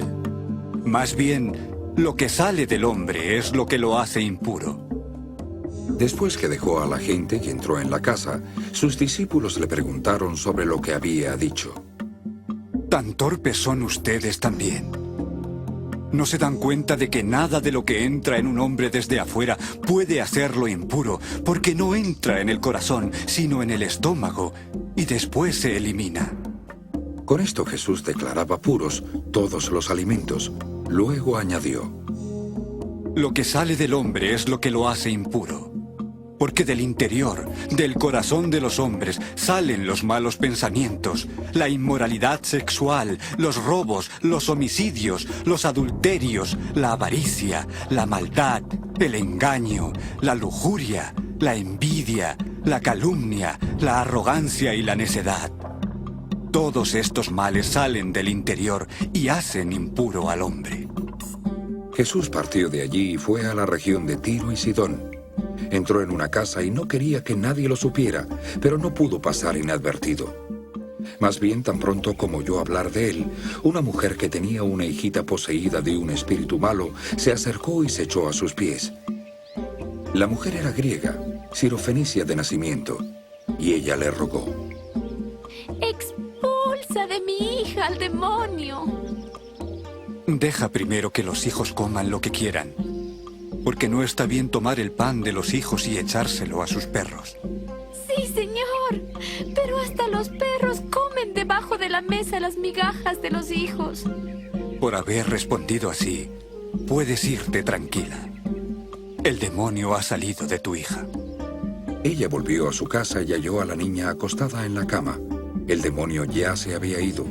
Más bien, lo que sale del hombre es lo que lo hace impuro.
Después que dejó a la gente y entró en la casa, sus discípulos le preguntaron sobre lo que había dicho.
¿Tan torpes son ustedes también? ¿No se dan cuenta de que nada de lo que entra en un hombre desde afuera puede hacerlo impuro, porque no entra en el corazón, sino en el estómago, y después se elimina?
Con esto Jesús declaraba puros todos los alimentos. Luego añadió:
Lo que sale del hombre es lo que lo hace impuro. Porque del interior, del corazón de los hombres, salen los malos pensamientos, la inmoralidad sexual, los robos, los homicidios, los adulterios, la avaricia, la maldad, el engaño, la lujuria, la envidia, la calumnia, la arrogancia y la necedad. Todos estos males salen del interior y hacen impuro al hombre.
Jesús partió de allí y fue a la región de Tiro y Sidón. Entró en una casa y no quería que nadie lo supiera, pero no pudo pasar inadvertido. Más bien, tan pronto como oyó hablar de él, una mujer que tenía una hijita poseída de un espíritu malo se acercó y se echó a sus pies. La mujer era griega, sirofenicia de nacimiento, y ella le rogó:
Expulsa de mi hija al demonio.
Deja primero que los hijos coman lo que quieran, porque no está bien tomar el pan de los hijos y echárselo a sus perros.
Sí, señor, pero hasta los perros comen debajo de la mesa las migajas de los hijos.
Por haber respondido así, puedes irte tranquila. El demonio ha salido de tu hija.
Ella volvió a su casa y halló a la niña acostada en la cama. El demonio ya se había ido.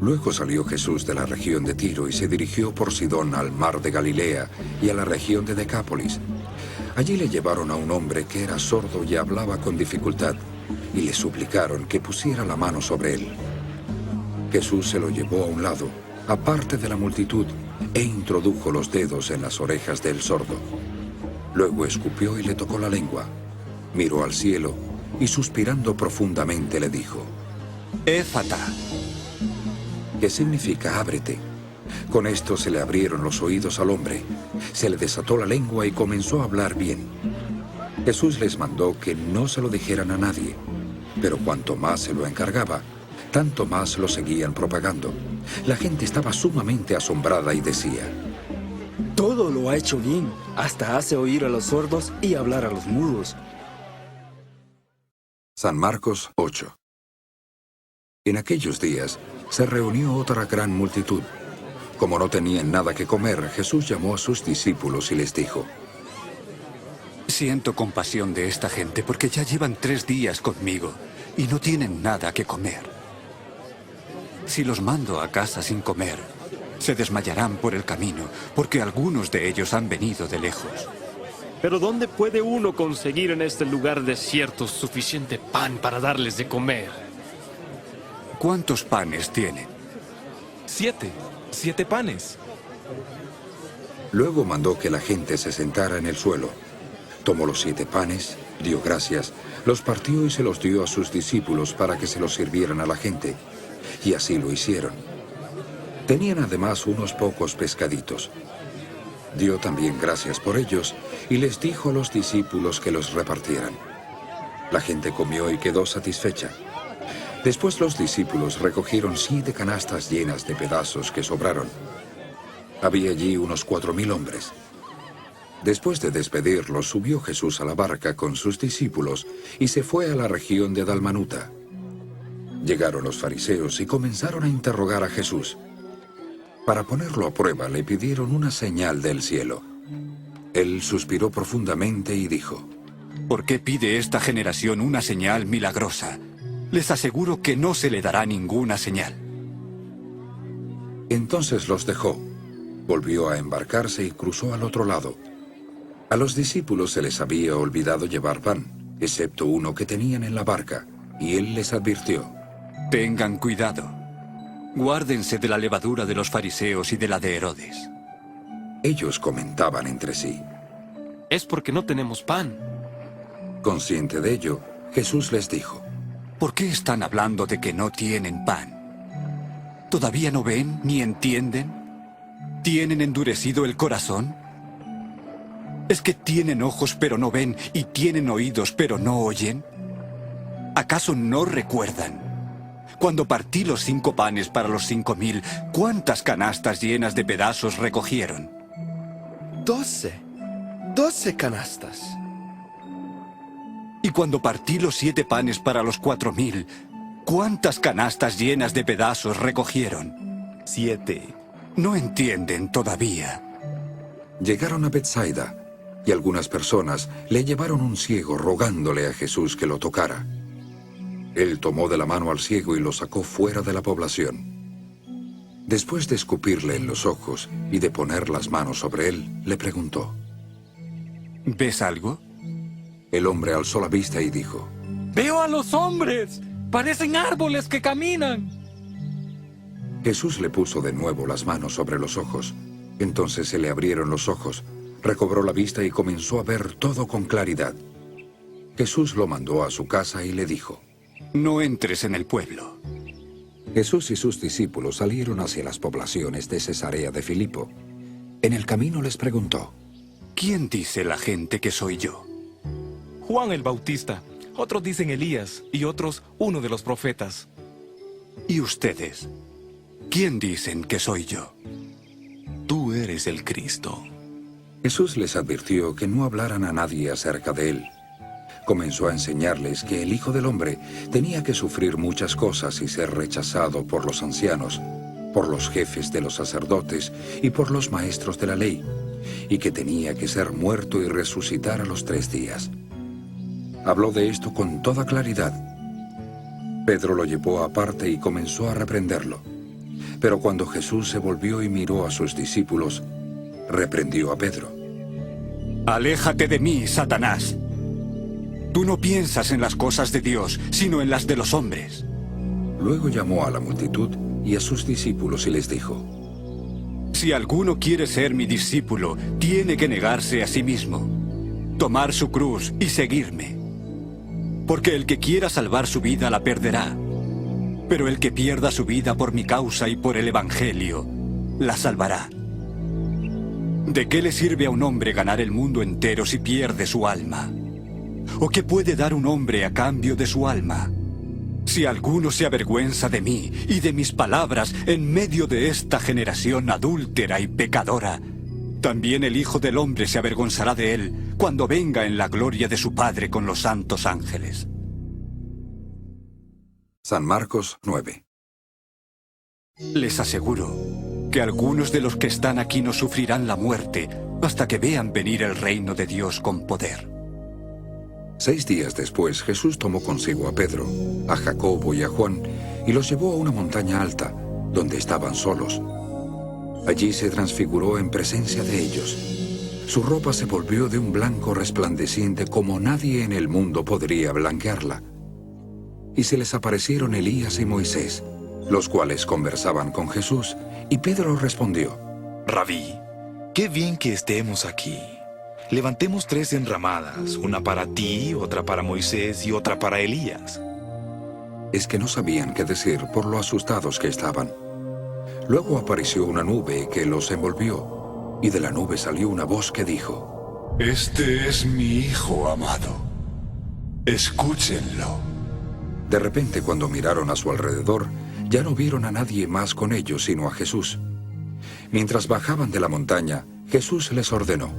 Luego salió Jesús de la región de Tiro y se dirigió por Sidón al mar de Galilea y a la región de Decápolis. Allí le llevaron a un hombre que era sordo y hablaba con dificultad, y le suplicaron que pusiera la mano sobre él. Jesús se lo llevó a un lado, aparte de la multitud, e introdujo los dedos en las orejas del sordo. Luego escupió y le tocó la lengua. Miró al cielo y suspirando profundamente le dijo:
Éfata,
que significa ábrete. Con esto se le abrieron los oídos al hombre, se le desató la lengua y comenzó a hablar bien. Jesús les mandó que no se lo dijeran a nadie, pero cuanto más se lo encargaba, tanto más lo seguían propagando. La gente estaba sumamente asombrada y decía:
todo lo ha hecho bien, hasta hace oír a los sordos y hablar a los mudos.
San Marcos 8. En aquellos días se reunió otra gran multitud. Como no tenían nada que comer, Jesús llamó a sus discípulos y les dijo:
siento compasión de esta gente porque ya llevan 3 días conmigo y no tienen nada que comer. Si los mando a casa sin comer, se desmayarán por el camino, porque algunos de ellos han venido de lejos.
Pero ¿dónde puede uno conseguir en este lugar desierto suficiente pan para darles de comer?
¿Cuántos panes tienen?
7 panes.
Luego mandó que la gente se sentara en el suelo. Tomó los 7 panes, dio gracias, los partió y se los dio a sus discípulos para que se los sirvieran a la gente. Y así lo hicieron. Tenían además unos pocos pescaditos. Dio también gracias por ellos y les dijo a los discípulos que los repartieran. La gente comió y quedó satisfecha. Después los discípulos recogieron 7 canastas llenas de pedazos que sobraron. Había allí unos 4,000 hombres. Después de despedirlos, subió Jesús a la barca con sus discípulos y se fue a la región de Dalmanuta. Llegaron los fariseos y comenzaron a interrogar a Jesús. Para ponerlo a prueba, le pidieron una señal del cielo. Él suspiró profundamente y dijo:
¿por qué pide esta generación una señal milagrosa? Les aseguro que no se le dará ninguna señal.
Entonces los dejó, volvió a embarcarse y cruzó al otro lado. A los discípulos se les había olvidado llevar pan, excepto uno que tenían en la barca, y él les advirtió:
Tengan cuidado. Guárdense de la levadura de los fariseos y de la de Herodes.
Ellos comentaban entre sí:
Es porque no tenemos pan.
Consciente de ello, Jesús les dijo:
¿Por qué están hablando de que no tienen pan? ¿Todavía no ven ni entienden? ¿Tienen endurecido el corazón? ¿Es que tienen ojos pero no ven y tienen oídos pero no oyen? ¿Acaso no recuerdan? Cuando partí los 5 panes para los 5.000, ¿cuántas canastas llenas de pedazos recogieron?
12 canastas.
Y cuando partí los 7 panes para los 4.000, ¿cuántas canastas llenas de pedazos recogieron?
7.
No entienden todavía.
Llegaron a Betsaida, y algunas personas le llevaron un ciego rogándole a Jesús que lo tocara. Él tomó de la mano al ciego y lo sacó fuera de la población. Después de escupirle en los ojos y de poner las manos sobre él, le preguntó:
¿Ves algo?
El hombre alzó la vista y dijo:
Veo a los hombres. Parecen árboles que caminan.
Jesús le puso de nuevo las manos sobre los ojos. Entonces se le abrieron los ojos, recobró la vista y comenzó a ver todo con claridad. Jesús lo mandó a su casa y le dijo:
No entres en el pueblo.
Jesús y sus discípulos salieron hacia las poblaciones de Cesarea de Filipo. En el camino les preguntó:
¿Quién dice la gente que soy yo?
Juan el Bautista. Otros dicen Elías y otros uno de los profetas.
¿Y ustedes? ¿Quién dicen que soy yo?
Tú eres el Cristo.
Jesús les advirtió que no hablaran a nadie acerca de él. Comenzó a enseñarles que el Hijo del Hombre tenía que sufrir muchas cosas y ser rechazado por los ancianos, por los jefes de los sacerdotes y por los maestros de la ley, y que tenía que ser muerto y resucitar a los 3 días. Habló de esto con toda claridad. Pedro lo llevó aparte y comenzó a reprenderlo. Pero cuando Jesús se volvió y miró a sus discípulos, reprendió a Pedro:
Aléjate de mí, Satanás. Tú no piensas en las cosas de Dios, sino en las de los hombres.
Luego llamó a la multitud y a sus discípulos y les dijo:
Si alguno quiere ser mi discípulo, tiene que negarse a sí mismo, tomar su cruz y seguirme. Porque el que quiera salvar su vida la perderá, pero el que pierda su vida por mi causa y por el Evangelio, la salvará. ¿De qué le sirve a un hombre ganar el mundo entero si pierde su alma? ¿O qué puede dar un hombre a cambio de su alma? Si alguno se avergüenza de mí y de mis palabras en medio de esta generación adúltera y pecadora, también el Hijo del Hombre se avergonzará de él cuando venga en la gloria de su Padre con los santos ángeles.
San Marcos 9.
Les aseguro que algunos de los que están aquí no sufrirán la muerte hasta que vean venir el reino de Dios con poder.
6 días después, Jesús tomó consigo a Pedro, a Jacobo y a Juan, y los llevó a una montaña alta, donde estaban solos. Allí se transfiguró en presencia de ellos. Su ropa se volvió de un blanco resplandeciente como nadie en el mundo podría blanquearla. Y se les aparecieron Elías y Moisés, los cuales conversaban con Jesús, y Pedro respondió:
Rabí, qué bien que estemos aquí. Levantemos 3 enramadas, una para ti, otra para Moisés y otra para Elías.
Es que no sabían qué decir por lo asustados que estaban. Luego apareció una nube que los envolvió, y de la nube salió una voz que dijo:
Este es mi Hijo amado. Escúchenlo.
De repente, cuando miraron a su alrededor, ya no vieron a nadie más con ellos sino a Jesús. Mientras bajaban de la montaña, Jesús les ordenó: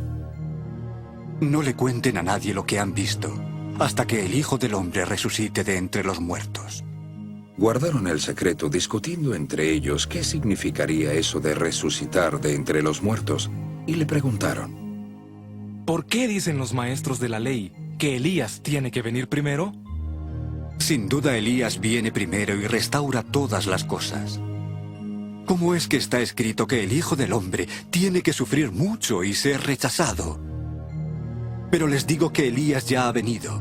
No le cuenten a nadie lo que han visto, hasta que el Hijo del Hombre resucite de entre los muertos.
Guardaron el secreto, discutiendo entre ellos qué significaría eso de resucitar de entre los muertos, y le preguntaron:
¿Por qué dicen los maestros de la ley que Elías tiene que venir primero?
Sin duda Elías viene primero y restaura todas las cosas. ¿Cómo es que está escrito que el Hijo del Hombre tiene que sufrir mucho y ser rechazado? Pero les digo que Elías ya ha venido,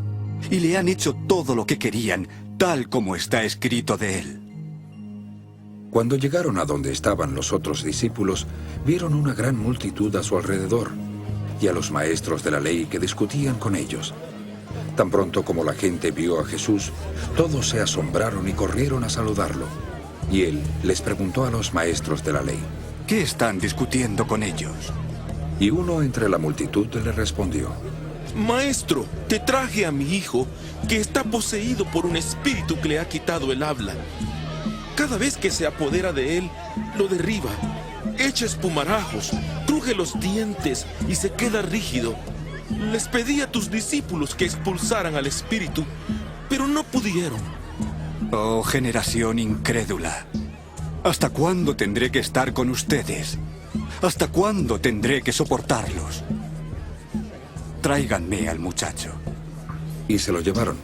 y le han hecho todo lo que querían, tal como está escrito de él.
Cuando llegaron a donde estaban los otros discípulos, vieron una gran multitud a su alrededor, y a los maestros de la ley que discutían con ellos. Tan pronto como la gente vio a Jesús, todos se asombraron y corrieron a saludarlo. Y él les preguntó a los maestros de la ley:
¿Qué están discutiendo con ellos?
Y uno entre la multitud le respondió:
Maestro, te traje a mi hijo, que está poseído por un espíritu que le ha quitado el habla. Cada vez que se apodera de él, lo derriba, echa espumarajos, cruje los dientes y se queda rígido. Les pedí a tus discípulos que expulsaran al espíritu, pero no pudieron.
Oh, generación incrédula. ¿Hasta cuándo tendré que estar con ustedes? ¿Hasta cuándo tendré que soportarlos? Tráiganme al muchacho.
Y se lo llevaron.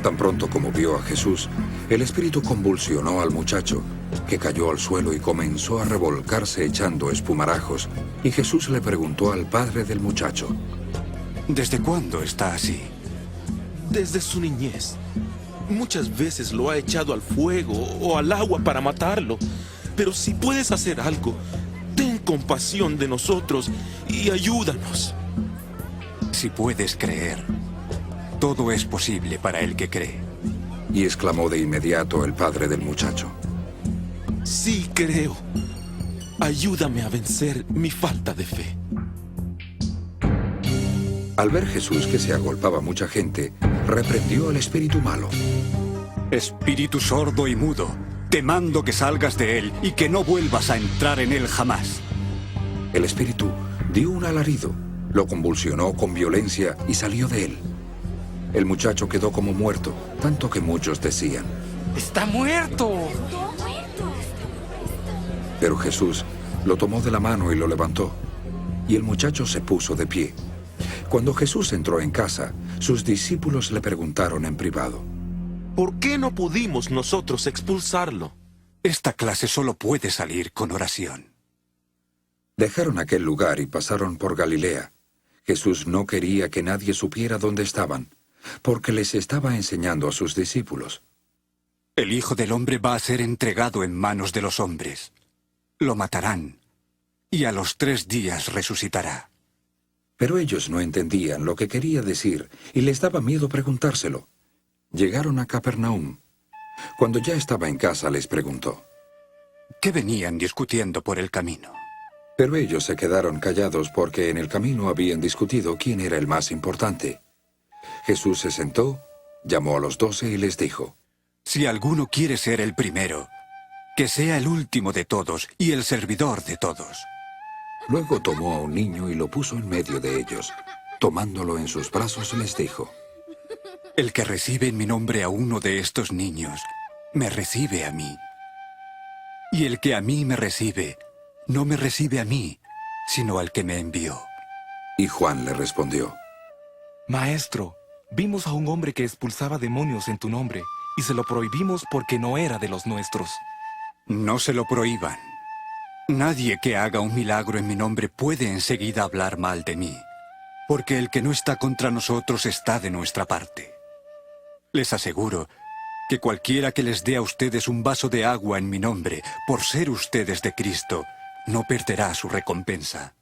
Tan pronto como vio a Jesús, el espíritu convulsionó al muchacho, que cayó al suelo y comenzó a revolcarse echando espumarajos. Y Jesús le preguntó al padre del muchacho:
¿Desde cuándo está así?
Desde su niñez. Muchas veces lo ha echado al fuego o al agua para matarlo. Pero si puedes hacer algo, ten compasión de nosotros y ayúdanos.
Si puedes creer, todo es posible para el que cree.
Y exclamó de inmediato el padre del muchacho:
Sí, creo. Ayúdame a vencer mi falta de fe.
Al ver Jesús que se agolpaba mucha gente, reprendió al espíritu malo.
Espíritu sordo y mudo, te mando que salgas de él y que no vuelvas a entrar en él jamás.
El espíritu dio un alarido, lo convulsionó con violencia y salió de él. El muchacho quedó como muerto, tanto que muchos decían:
¡Está muerto!
Pero Jesús lo tomó de la mano y lo levantó, y el muchacho se puso de pie. Cuando Jesús entró en casa, sus discípulos le preguntaron en privado:
¿Por qué no pudimos nosotros expulsarlo?
Esta clase solo puede salir con oración.
Dejaron aquel lugar y pasaron por Galilea. Jesús no quería que nadie supiera dónde estaban, porque les estaba enseñando a sus discípulos.
El Hijo del Hombre va a ser entregado en manos de los hombres. Lo matarán, y a los 3 días resucitará.
Pero ellos no entendían lo que quería decir y les daba miedo preguntárselo. Llegaron a Capernaum. Cuando ya estaba en casa les preguntó:
¿Qué venían discutiendo por el camino?
Pero ellos se quedaron callados porque en el camino habían discutido quién era el más importante. Jesús se sentó, llamó a los 12 y les dijo:
Si alguno quiere ser el primero, que sea el último de todos y el servidor de todos.
Luego tomó a un niño y lo puso en medio de ellos. Tomándolo en sus brazos les dijo:
El que recibe en mi nombre a uno de estos niños, me recibe a mí. Y el que a mí me recibe, no me recibe a mí, sino al que me envió.
Y Juan le respondió:
Maestro, vimos a un hombre que expulsaba demonios en tu nombre, y se lo prohibimos porque no era de los nuestros.
No se lo prohíban. Nadie que haga un milagro en mi nombre puede enseguida hablar mal de mí, porque el que no está contra nosotros está de nuestra parte. Les aseguro que cualquiera que les dé a ustedes un vaso de agua en mi nombre, por ser ustedes de Cristo, no perderá su recompensa.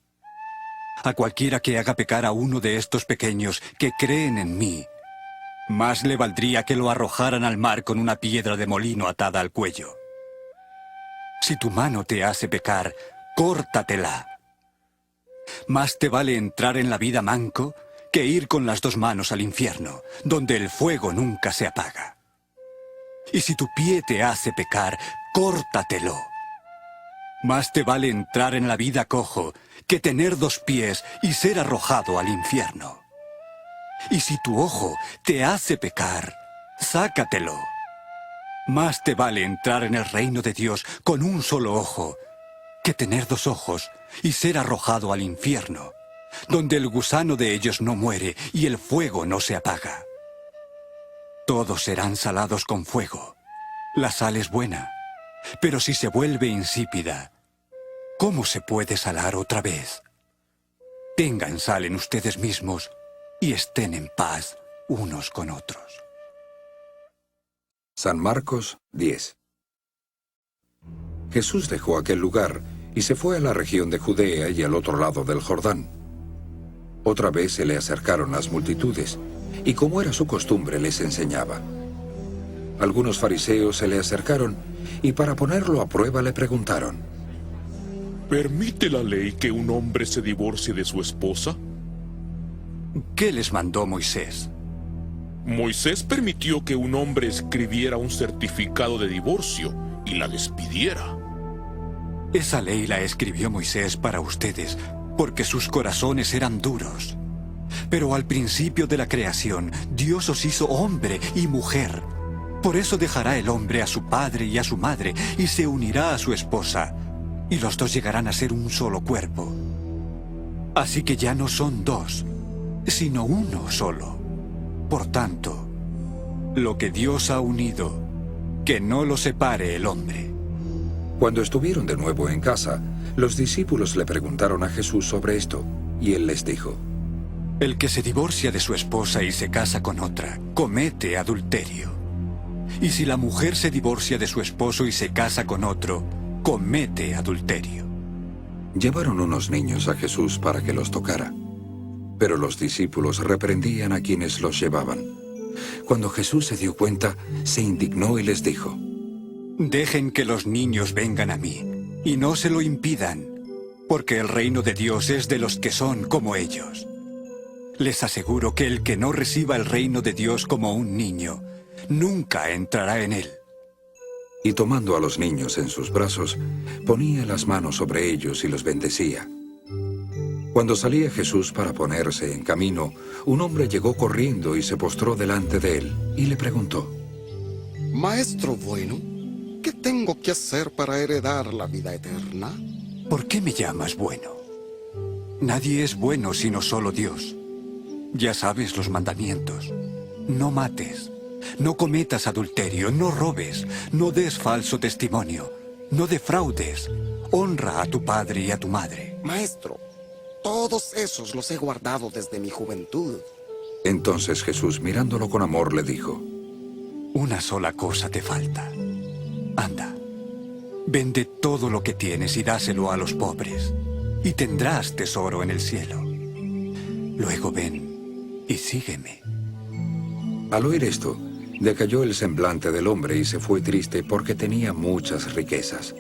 A cualquiera que haga pecar a uno de estos pequeños que creen en mí, más le valdría que lo arrojaran al mar con una piedra de molino atada al cuello. Si tu mano te hace pecar, córtatela. Más te vale entrar en la vida manco que ir con las 2 manos al infierno, donde el fuego nunca se apaga. Y si tu pie te hace pecar, córtatelo. Más te vale entrar en la vida cojo que tener 2 pies y ser arrojado al infierno. Y si tu ojo te hace pecar, sácatelo. Más te vale entrar en el reino de Dios con un solo ojo que tener 2 ojos y ser arrojado al infierno, donde el gusano de ellos no muere y el fuego no se apaga. Todos serán salados con fuego. La sal es buena, Pero si se vuelve insípida, ¿cómo se puede salar otra vez? Tengan sal en ustedes mismos y estén en paz unos con otros.
San Marcos 10. Jesús dejó aquel lugar y se fue a la región de Judea y al otro lado del Jordán. Otra vez se le acercaron las multitudes, y como era su costumbre les enseñaba. Algunos fariseos se le acercaron y para ponerlo a prueba le preguntaron:
¿permite la ley que un hombre se divorcie de su esposa?
¿Qué les mandó Moisés?
Moisés permitió que un hombre escribiera un certificado de divorcio y la despidiera.
Esa ley la escribió Moisés para ustedes, porque sus corazones eran duros. Pero al principio de la creación, Dios os hizo hombre y mujer. Por eso dejará el hombre a su padre y a su madre, y se unirá a su esposa, y los dos llegarán a ser un solo cuerpo. Así que ya no son dos, sino uno solo. Por tanto, lo que Dios ha unido, que no lo separe el hombre.
Cuando estuvieron de nuevo en casa, los discípulos le preguntaron a Jesús sobre esto, y él les dijo:
el que se divorcia de su esposa y se casa con otra, comete adulterio. Y si la mujer se divorcia de su esposo y se casa con otro, comete adulterio.
Llevaron unos niños a Jesús para que los tocara, pero los discípulos reprendían a quienes los llevaban. Cuando Jesús se dio cuenta, se indignó y les dijo:
dejen que los niños vengan a mí, y no se lo impidan, porque el reino de Dios es de los que son como ellos. Les aseguro que el que no reciba el reino de Dios como un niño, nunca entrará en él.
Y tomando a los niños en sus brazos, ponía las manos sobre ellos y los bendecía. Cuando salía Jesús para ponerse en camino, un hombre llegó corriendo y se postró delante de él, y le preguntó:
Maestro bueno, ¿qué tengo que hacer para heredar la vida eterna?
¿Por qué me llamas bueno? Nadie es bueno sino solo Dios. Ya sabes los mandamientos. No mates, no cometas adulterio, no robes, no des falso testimonio, no defraudes, honra a tu padre y a tu madre.
Maestro, todos esos los he guardado desde mi juventud.
Entonces Jesús, mirándolo con amor, le dijo:
una sola cosa te falta. Anda, vende todo lo que tienes y dáselo a los pobres, y tendrás tesoro en el cielo. Luego ven y sígueme.
Al oír esto, decayó el semblante del hombre y se fue triste porque tenía muchas riquezas.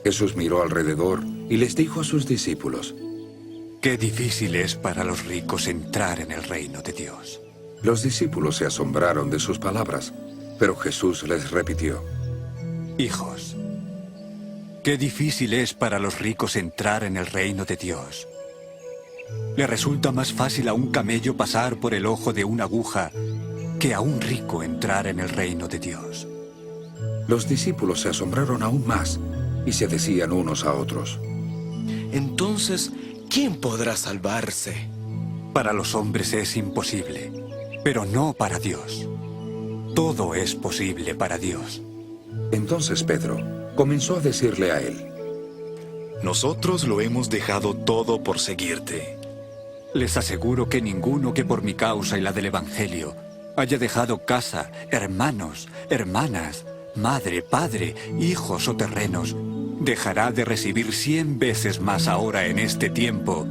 Jesús miró alrededor y les dijo a sus discípulos:
qué difícil es para los ricos entrar en el reino de Dios.
Los discípulos se asombraron de sus palabras, pero Jesús les repitió:
hijos, qué difícil es para los ricos entrar en el reino de Dios. Le resulta más fácil a un camello pasar por el ojo de una aguja que a un rico entrar en el reino de Dios.
Los discípulos se asombraron aún más y se decían unos a otros:
entonces, ¿quién podrá salvarse?
Para los hombres es imposible, pero no para Dios. Todo es posible para Dios.
Entonces Pedro comenzó a decirle a él:
nosotros lo hemos dejado todo por seguirte.
Les aseguro que ninguno que por mi causa y la del Evangelio haya dejado casa, hermanos, hermanas, madre, padre, hijos o terrenos, dejará de recibir 100 veces más ahora en este tiempo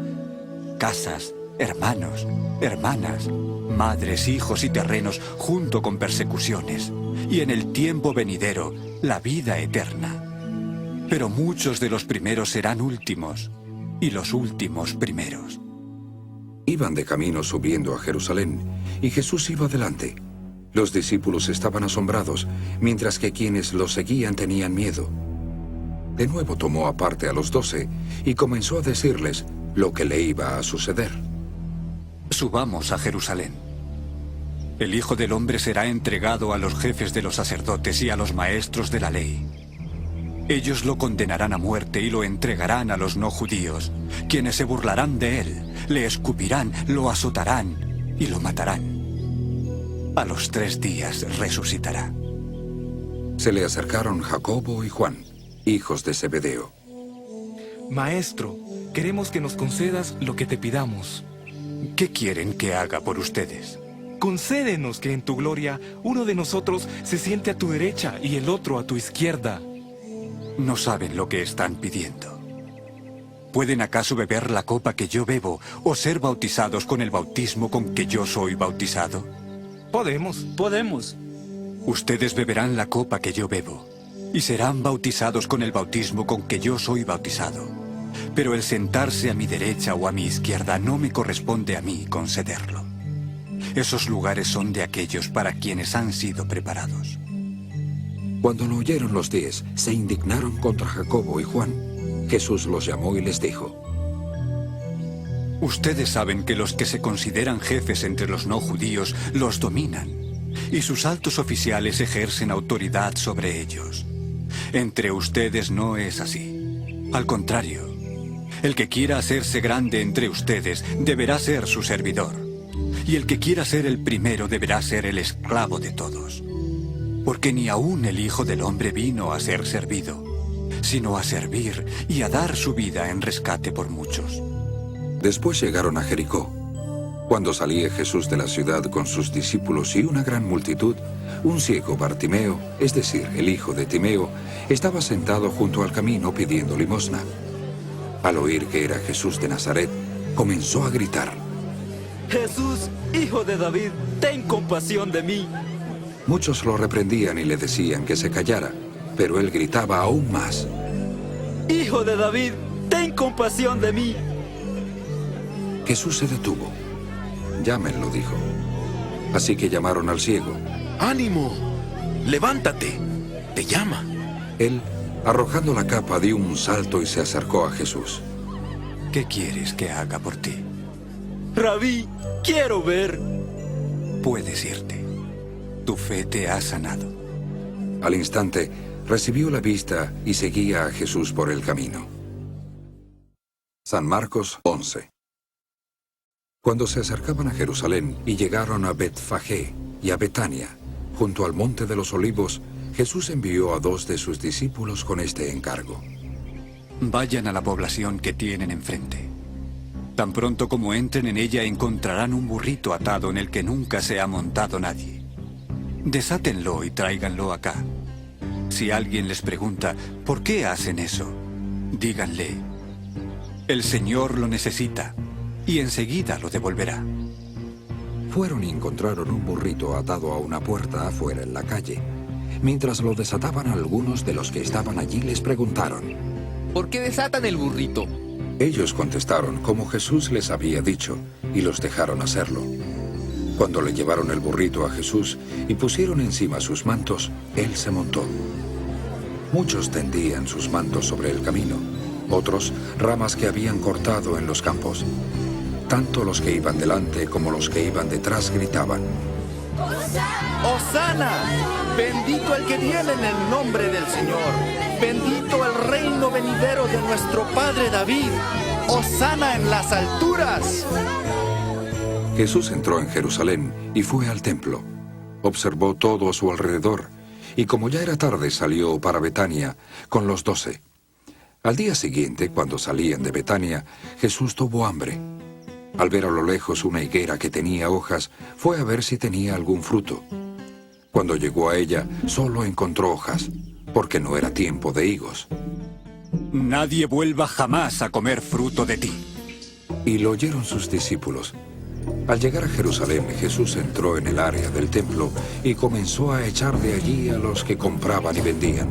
casas, hermanos, hermanas, madres, hijos y terrenos, junto con persecuciones, y en el tiempo venidero, la vida eterna. Pero muchos de los primeros serán últimos, y los últimos primeros.
Iban de camino subiendo a Jerusalén, y Jesús iba delante. Los discípulos estaban asombrados, mientras que quienes lo seguían tenían miedo. De nuevo tomó aparte a los 12, y comenzó a decirles lo que le iba a suceder.
Subamos a Jerusalén. El Hijo del Hombre será entregado a los jefes de los sacerdotes y a los maestros de la ley. Ellos lo condenarán a muerte y lo entregarán a los no judíos, quienes se burlarán de él, le escupirán, lo azotarán y lo matarán. A los 3 días resucitará.
Se le acercaron Jacobo y Juan, hijos de Zebedeo.
Maestro, queremos que nos concedas lo que te pidamos.
¿Qué quieren que haga por ustedes?
Concédenos que en tu gloria uno de nosotros se siente a tu derecha y el otro a tu izquierda.
No saben lo que están pidiendo. ¿Pueden acaso beber la copa que yo bebo o ser bautizados con el bautismo con que yo soy bautizado?
Podemos.
Ustedes beberán la copa que yo bebo y serán bautizados con el bautismo con que yo soy bautizado. Pero el sentarse a mi derecha o a mi izquierda no me corresponde a mí concederlo. Esos lugares son de aquellos para quienes han sido preparados.
Cuando lo oyeron los 10, se indignaron contra Jacobo y Juan. Jesús los llamó y les dijo:
Ustedes saben que los que se consideran jefes entre los no judíos los dominan, y sus altos oficiales ejercen autoridad sobre ellos. Entre ustedes no es así. Al contrario, el que quiera hacerse grande entre ustedes deberá ser su servidor, y el que quiera ser el primero deberá ser el esclavo de todos. Porque ni aún el Hijo del Hombre vino a ser servido, sino a servir y a dar su vida en rescate por muchos.
Después llegaron a Jericó. Cuando salía Jesús de la ciudad con sus discípulos y una gran multitud, un ciego Bartimeo, es decir, el hijo de Timeo, estaba sentado junto al camino pidiendo limosna. Al oír que era Jesús de Nazaret, comenzó a gritar:
Jesús, hijo de David, ten compasión de mí.
Muchos lo reprendían y le decían que se callara, pero él gritaba aún más:
Hijo de David, ten compasión de mí.
Jesús se detuvo. Llámenlo, dijo. Así que llamaron al ciego.
¡Ánimo! ¡Levántate! ¡Te llama!
Él, arrojando la capa, dio un salto y se acercó a Jesús.
¿Qué quieres que haga por ti?
Rabí, quiero ver.
Puedes irte. Tu fe te ha sanado.
Al instante, recibió la vista y seguía a Jesús por el camino. San Marcos 11. Cuando se acercaban a Jerusalén y llegaron a Betfagé y a Betania, junto al monte de los Olivos, Jesús envió a 2 de sus discípulos con este encargo:
Vayan a la población que tienen enfrente. Tan pronto como entren en ella encontrarán un burrito atado en el que nunca se ha montado nadie. Desátenlo y tráiganlo acá. Si alguien les pregunta, ¿por qué hacen eso?, díganle: el Señor lo necesita, y enseguida lo devolverá.
Fueron y encontraron un burrito atado a una puerta afuera en la calle. Mientras lo desataban, algunos de los que estaban allí les preguntaron:
¿por qué desatan el burrito?
Ellos contestaron como Jesús les había dicho, y los dejaron hacerlo. Cuando le llevaron el burrito a Jesús y pusieron encima sus mantos, él se montó. Muchos tendían sus mantos sobre el camino, otros ramas que habían cortado en los campos. Tanto los que iban delante como los que iban detrás gritaban:
¡Hosana! Bendito el que viene en el nombre del Señor. Bendito el reino venidero de nuestro Padre David. ¡Hosana en las alturas!
Jesús entró en Jerusalén y fue al templo. Observó todo a su alrededor, y como ya era tarde, salió para Betania con los 12. Al día siguiente, cuando salían de Betania, Jesús tuvo hambre. Al ver a lo lejos una higuera que tenía hojas, fue a ver si tenía algún fruto. Cuando llegó a ella, solo encontró hojas, porque no era tiempo de higos.
Nadie vuelva jamás a comer fruto de ti.
Y lo oyeron sus discípulos. Al llegar a Jerusalén, Jesús entró en el área del templo y comenzó a echar de allí a los que compraban y vendían.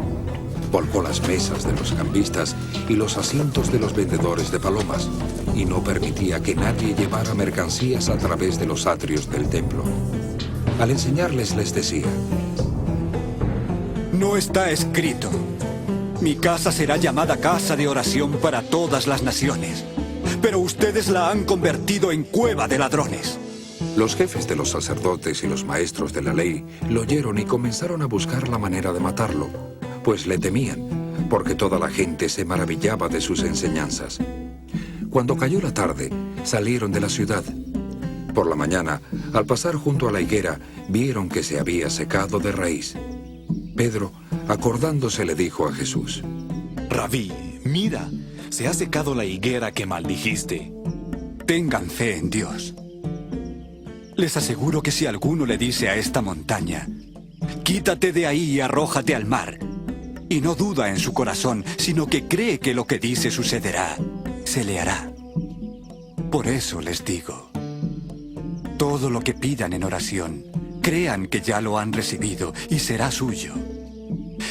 Volcó las mesas de los cambistas y los asientos de los vendedores de palomas, y no permitía que nadie llevara mercancías a través de los atrios del templo. Al enseñarles les decía:
No está escrito: mi casa será llamada casa de oración para todas las naciones, pero ustedes la han convertido en cueva de ladrones.
Los jefes de los sacerdotes y los maestros de la ley lo oyeron y comenzaron a buscar la manera de matarlo, pues le temían, porque toda la gente se maravillaba de sus enseñanzas. Cuando cayó la tarde, salieron de la ciudad. Por la mañana, al pasar junto a la higuera, vieron que se había secado de raíz. Pedro, Acordándose le dijo a Jesús:
Rabí, mira, se ha secado la higuera que maldijiste.
Tengan fe en Dios. Les aseguro que si alguno le dice a esta montaña, quítate de ahí y arrójate al mar, y no duda en su corazón, sino que cree que lo que dice sucederá, se le hará. Por eso les digo, todo lo que pidan en oración, crean que ya lo han recibido y será suyo.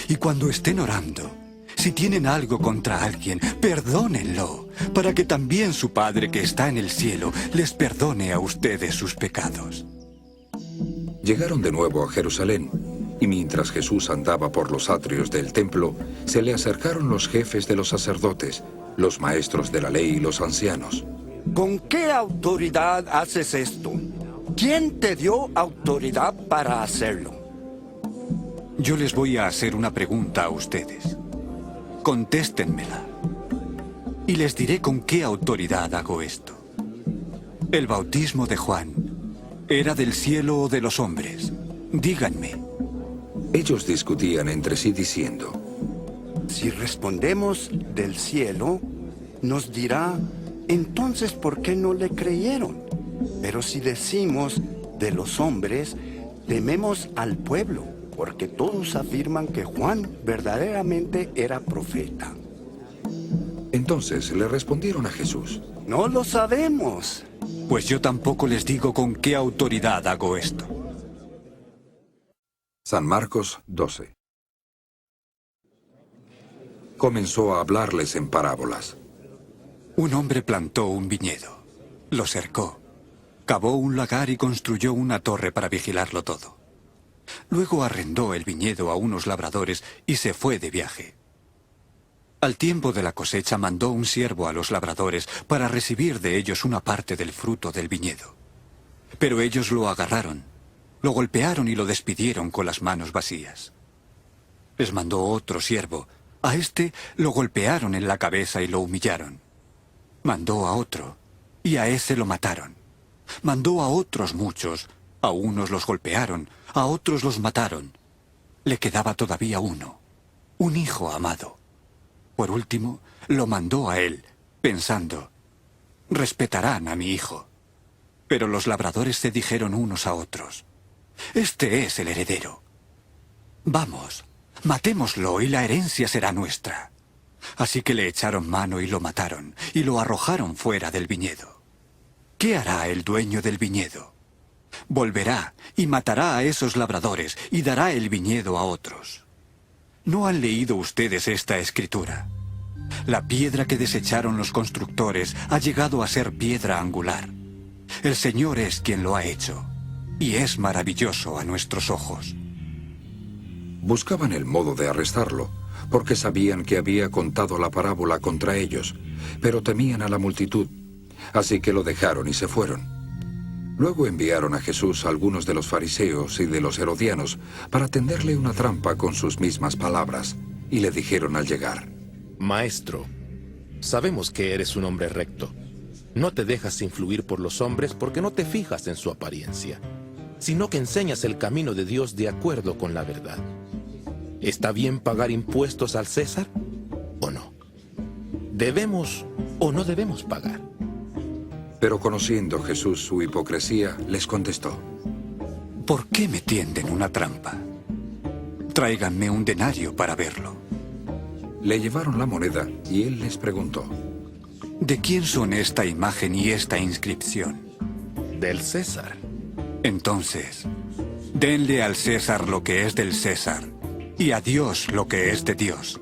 Y cuando estén orando, si tienen algo contra alguien, perdónenlo, para que también su Padre que está en el cielo les perdone a ustedes sus pecados.
Llegaron de nuevo a Jerusalén, y mientras Jesús andaba por los atrios del templo, se le acercaron los jefes de los sacerdotes, los maestros de la ley y los ancianos.
¿Con qué autoridad haces esto? ¿Quién te dio autoridad para hacerlo?
Yo les voy a hacer una pregunta a ustedes. Contéstenmela. Y les diré con qué autoridad hago esto. ¿El bautismo de Juan era del cielo o de los hombres? Díganme.
Ellos discutían entre sí diciendo:
Si respondemos del cielo, nos dirá, entonces ¿por qué no le creyeron? Pero si decimos de los hombres, tememos al pueblo, porque todos afirman que Juan verdaderamente era profeta.
Entonces le respondieron a Jesús:
No lo sabemos.
Pues yo tampoco les digo con qué autoridad hago esto.
San Marcos 12. Comenzó a hablarles en parábolas.
Un hombre plantó un viñedo, lo cercó, cavó un lagar y construyó una torre para vigilarlo todo. Luego arrendó el viñedo a unos labradores y se fue de viaje. Al tiempo de la cosecha mandó un siervo a los labradores para recibir de ellos una parte del fruto del viñedo. Pero ellos lo agarraron, lo golpearon y lo despidieron con las manos vacías. Les mandó otro siervo. A este lo golpearon en la cabeza y lo humillaron. Mandó a otro, y a ese lo mataron. Mandó a otros muchos. A unos los golpearon, a otros los mataron. Le quedaba todavía uno, un hijo amado. Por último, lo mandó a él, pensando, respetarán a mi hijo. Pero los labradores se dijeron unos a otros, este es el heredero. Vamos, matémoslo y la herencia será nuestra. Así que le echaron mano y lo mataron, y lo arrojaron fuera del viñedo. ¿Qué hará el dueño del viñedo? Volverá y matará a esos labradores y dará el viñedo a otros. ¿No han leído ustedes esta escritura? La piedra que desecharon los constructores ha llegado a ser piedra angular. El Señor es quien lo ha hecho, y es maravilloso a nuestros ojos.
Buscaban el modo de arrestarlo, porque sabían que había contado la parábola contra ellos, pero temían a la multitud, así que lo dejaron y se fueron. Luego enviaron a Jesús a algunos de los fariseos y de los herodianos para tenderle una trampa con sus mismas palabras, y le dijeron al llegar:
Maestro, sabemos que eres un hombre recto. No te dejas influir por los hombres porque no te fijas en su apariencia, sino que enseñas el camino de Dios de acuerdo con la verdad. ¿Está bien pagar impuestos al César o no? ¿Debemos o no debemos pagar?
Pero conociendo Jesús su hipocresía, les contestó:
¿Por qué me tienden una trampa? Tráiganme un denario para verlo.
Le llevaron la moneda y él les preguntó:
¿De quién son esta imagen y esta inscripción?
Del César.
Entonces, denle al César lo que es del César, y a Dios lo que es de Dios.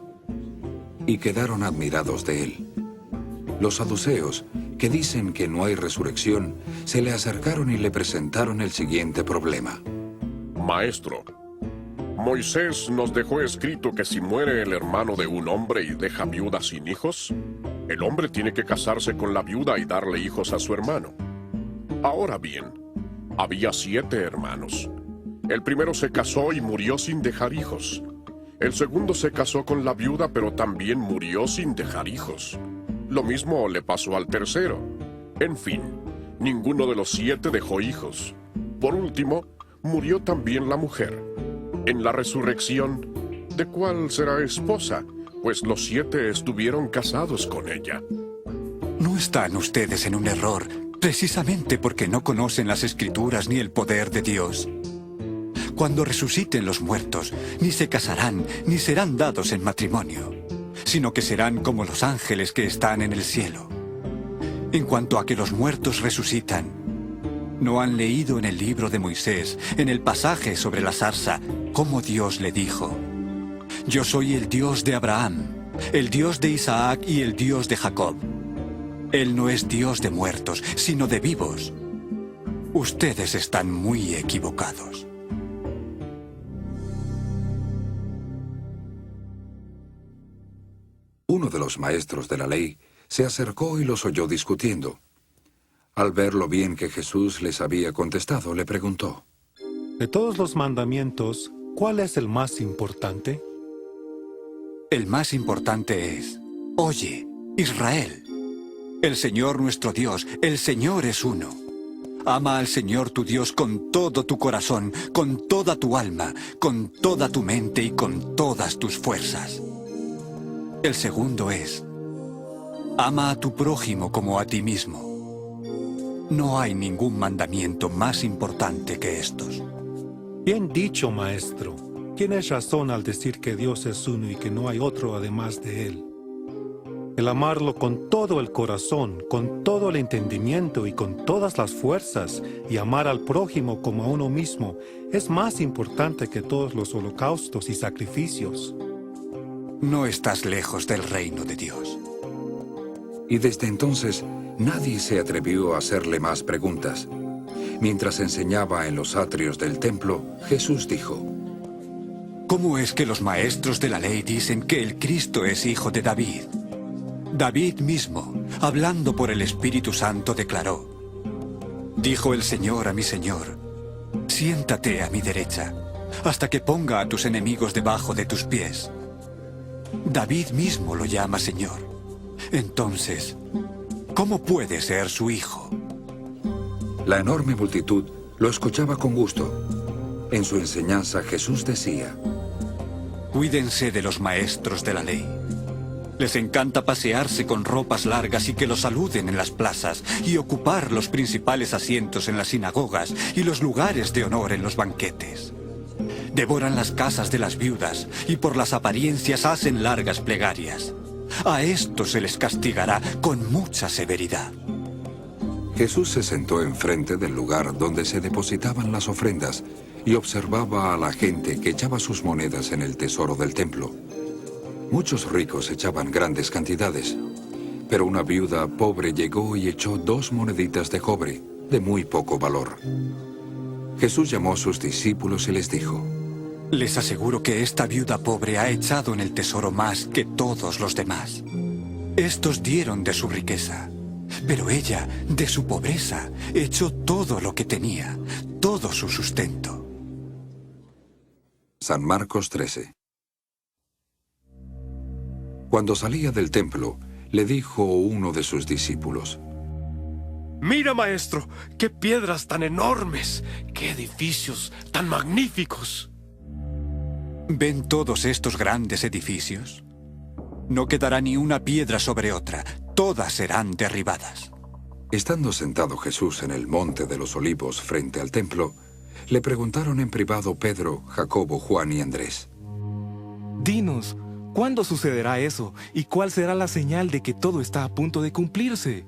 Y quedaron admirados de él. Los saduceos, que dicen que no hay resurrección, se le acercaron y le presentaron el siguiente problema.
Maestro, Moisés nos dejó escrito que si muere el hermano de un hombre y deja viuda sin hijos, el hombre tiene que casarse con la viuda y darle hijos a su hermano. Ahora bien, había 7 hermanos. El primero se casó y murió sin dejar hijos. El segundo se casó con la viuda, pero también murió sin dejar hijos. Lo mismo le pasó al tercero. En fin, ninguno de los 7 dejó hijos. Por último, murió también la mujer. En la resurrección, ¿de cuál será esposa? Pues los 7 estuvieron casados con ella.
No están ustedes en un error, precisamente porque no conocen las Escrituras ni el poder de Dios. Cuando resuciten los muertos, ni se casarán, ni serán dados en matrimonio, sino que serán como los ángeles que están en el cielo. En cuanto a que los muertos resucitan, ¿no han leído en el libro de Moisés, en el pasaje sobre la zarza, cómo Dios le dijo: Yo soy el Dios de Abraham, el Dios de Isaac y el Dios de Jacob? Él no es Dios de muertos, sino de vivos. Ustedes están muy equivocados.
Uno de los maestros de la ley se acercó y los oyó discutiendo. Al ver lo bien que Jesús les había contestado, le preguntó:
De todos los mandamientos, ¿cuál es el más importante?
El más importante es: Oye, Israel, el Señor nuestro Dios, el Señor es uno. Ama al Señor tu Dios con todo tu corazón, con toda tu alma, con toda tu mente y con todas tus fuerzas. El segundo es: ama a tu prójimo como a ti mismo. No hay ningún mandamiento más importante que estos.
Bien dicho, maestro. Tienes razón al decir que Dios es uno y que no hay otro además de Él. El amarlo con todo el corazón, con todo el entendimiento y con todas las fuerzas, y amar al prójimo como a uno mismo, es más importante que todos los holocaustos y sacrificios.
No estás lejos del reino de Dios.
Y desde entonces nadie se atrevió a hacerle más preguntas. Mientras enseñaba en los atrios del templo, Jesús dijo:
¿Cómo es que los maestros de la ley dicen que el Cristo es hijo de David? David mismo, hablando por el Espíritu Santo, declaró: Dijo el Señor a mi Señor: Siéntate a mi derecha, hasta que ponga a tus enemigos debajo de tus pies. David mismo lo llama Señor. Entonces, ¿cómo puede ser su hijo?
La enorme multitud lo escuchaba con gusto. En su enseñanza Jesús decía:
Cuídense de los maestros de la ley. Les encanta pasearse con ropas largas y que los saluden en las plazas y ocupar los principales asientos en las sinagogas y los lugares de honor en los banquetes. Devoran las casas de las viudas y por las apariencias hacen largas plegarias. A estos se les castigará con mucha severidad.
Jesús se sentó enfrente del lugar donde se depositaban las ofrendas y observaba a la gente que echaba sus monedas en el tesoro del templo. Muchos ricos echaban grandes cantidades, pero una viuda pobre llegó y echó 2 moneditas de cobre, de muy poco valor. Jesús llamó a sus discípulos y les dijo:
Les aseguro que esta viuda pobre ha echado en el tesoro más que todos los demás. Estos dieron de su riqueza, pero ella, de su pobreza, echó todo lo que tenía, todo su sustento.
San Marcos 13. Cuando salía del templo, le dijo uno de sus discípulos:
Mira, maestro, qué piedras tan enormes, qué edificios tan magníficos.
¿Ven todos estos grandes edificios? No quedará ni una piedra sobre otra, todas serán derribadas.
Estando sentado Jesús en el monte de los Olivos frente al templo, le preguntaron en privado Pedro, Jacobo, Juan y Andrés:
Dinos, ¿cuándo sucederá eso? ¿Y cuál será la señal de que todo está a punto de cumplirse?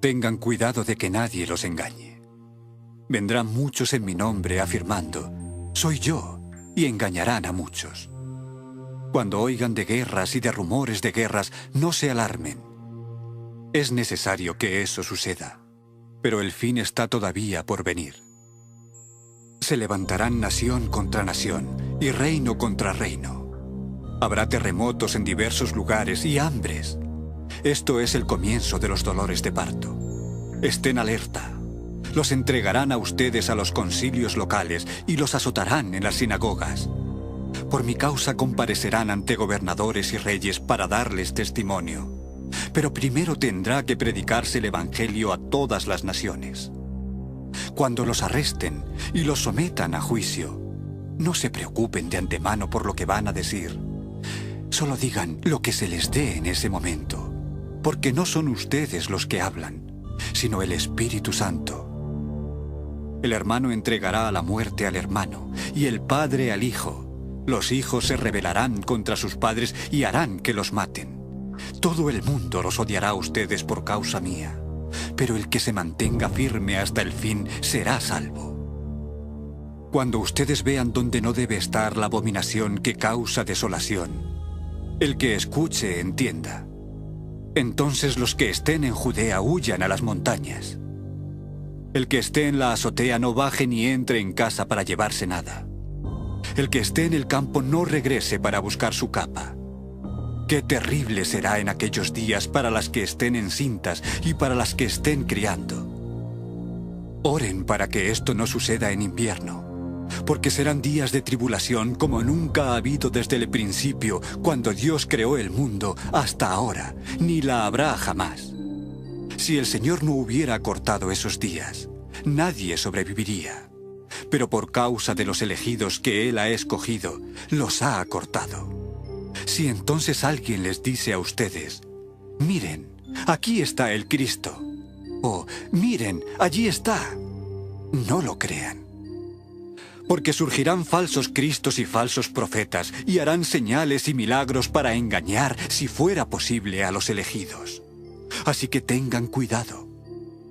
Tengan cuidado de que nadie los engañe. Vendrán muchos en mi nombre afirmando: Soy yo, y engañarán a muchos. Cuando oigan de guerras y de rumores de guerras, no se alarmen. Es necesario que eso suceda, pero el fin está todavía por venir. Se levantarán nación contra nación y reino contra reino. Habrá terremotos en diversos lugares y hambres. Esto es el comienzo de los dolores de parto. Estén alerta. Los entregarán a ustedes a los concilios locales y los azotarán en las sinagogas. Por mi causa comparecerán ante gobernadores y reyes para darles testimonio. Pero primero tendrá que predicarse el evangelio a todas las naciones. Cuando los arresten y los sometan a juicio, No se preocupen de antemano por lo que van a decir. Solo digan lo que se les dé en ese momento, porque no son ustedes los que hablan, sino el Espíritu Santo. El hermano entregará a la muerte al hermano, y el padre al hijo. Los hijos se rebelarán contra sus padres y harán que los maten. Todo el mundo los odiará a ustedes por causa mía, pero el que se mantenga firme hasta el fin será salvo. Cuando ustedes vean donde no debe estar la abominación que causa desolación, el que escuche entienda. Entonces los que estén en Judea huyan a las montañas. El que esté en la azotea no baje ni entre en casa para llevarse nada. El que esté en el campo no regrese para buscar su capa. Qué terrible será en aquellos días para las que estén encintas y para las que estén criando. Oren para que esto no suceda en invierno, porque serán días de tribulación como nunca ha habido desde el principio, cuando Dios creó el mundo, hasta ahora, ni la habrá jamás. Si el Señor no hubiera acortado esos días, nadie sobreviviría. Pero por causa de los elegidos que Él ha escogido, los ha acortado. Si entonces alguien les dice a ustedes, miren, aquí está el Cristo, o miren, allí está, no lo crean. Porque surgirán falsos cristos y falsos profetas, y harán señales y milagros para engañar, si fuera posible, a los elegidos. Así que tengan cuidado.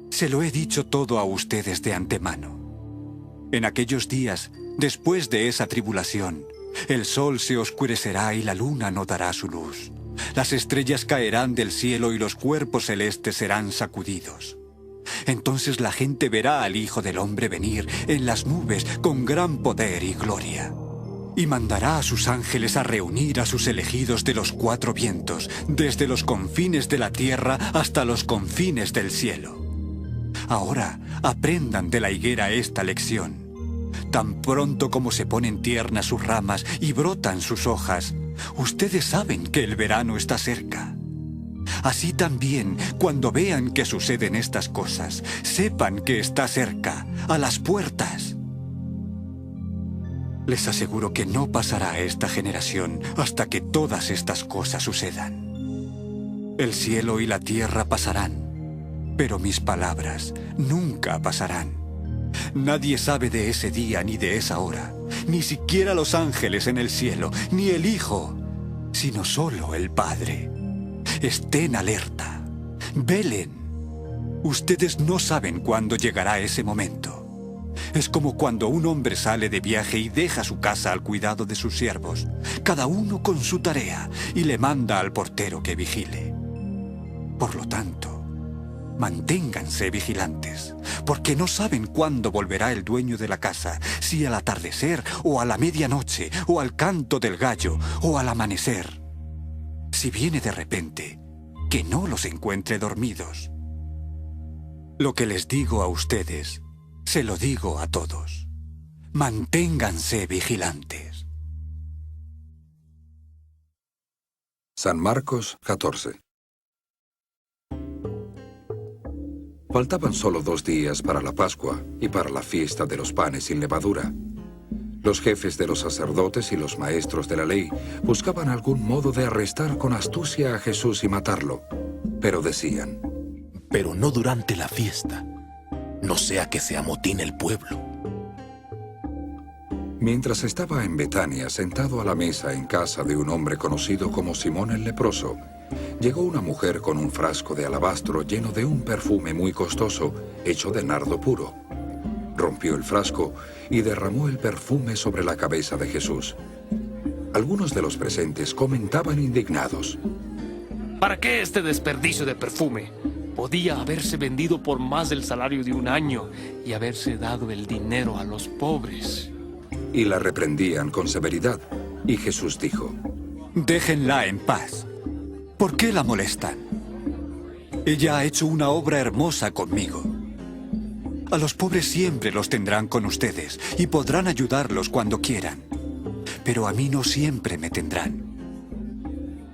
Se lo he dicho todo a ustedes de antemano. En aquellos días, después de esa tribulación, el sol se oscurecerá y la luna no dará su luz. Las estrellas caerán del cielo y los cuerpos celestes serán sacudidos. Entonces la gente verá al Hijo del Hombre venir en las nubes con gran poder y gloria. Y mandará a sus ángeles a reunir a sus elegidos de los 4 vientos, desde los confines de la tierra hasta los confines del cielo. Ahora aprendan de la higuera esta lección. Tan pronto como se ponen tiernas sus ramas y brotan sus hojas, ustedes saben que el verano está cerca. Así también, cuando vean que suceden estas cosas, sepan que está cerca, a las puertas. Les aseguro que no pasará esta generación hasta que todas estas cosas sucedan. El cielo y la tierra pasarán, pero mis palabras nunca pasarán. Nadie sabe de ese día ni de esa hora, ni siquiera los ángeles en el cielo, ni el Hijo, sino solo el Padre. Estén alerta, velen. Ustedes no saben cuándo llegará ese momento. Es como cuando un hombre sale de viaje y deja su casa al cuidado de sus siervos, cada uno con su tarea, y le manda al portero que vigile. Por lo tanto, manténganse vigilantes, porque no saben cuándo volverá el dueño de la casa, si al atardecer, o a la medianoche, o al canto del gallo, o al amanecer. Si viene de repente, que no los encuentre dormidos. Lo que les digo a ustedes, se lo digo a todos. Manténganse vigilantes.
San Marcos 14. Faltaban solo 2 días para la Pascua y para la fiesta de los panes sin levadura. Los jefes de los sacerdotes y los maestros de la ley buscaban algún modo de arrestar con astucia a Jesús y matarlo, pero decían:
pero no durante la fiesta, no sea que se amotine el pueblo.
Mientras estaba en Betania sentado a la mesa en casa de un hombre conocido como Simón el leproso, llegó una mujer con un frasco de alabastro lleno de un perfume muy costoso, hecho de nardo puro. Rompió el frasco y derramó el perfume sobre la cabeza de Jesús. Algunos de los presentes comentaban indignados:
¿para qué este desperdicio de perfume? Podía haberse vendido por más del salario de un año y haberse dado el dinero a los pobres.
Y la reprendían con severidad. Y Jesús dijo:
déjenla en paz. ¿Por qué la molestan? Ella ha hecho una obra hermosa conmigo. A los pobres siempre los tendrán con ustedes y podrán ayudarlos cuando quieran. Pero a mí no siempre me tendrán.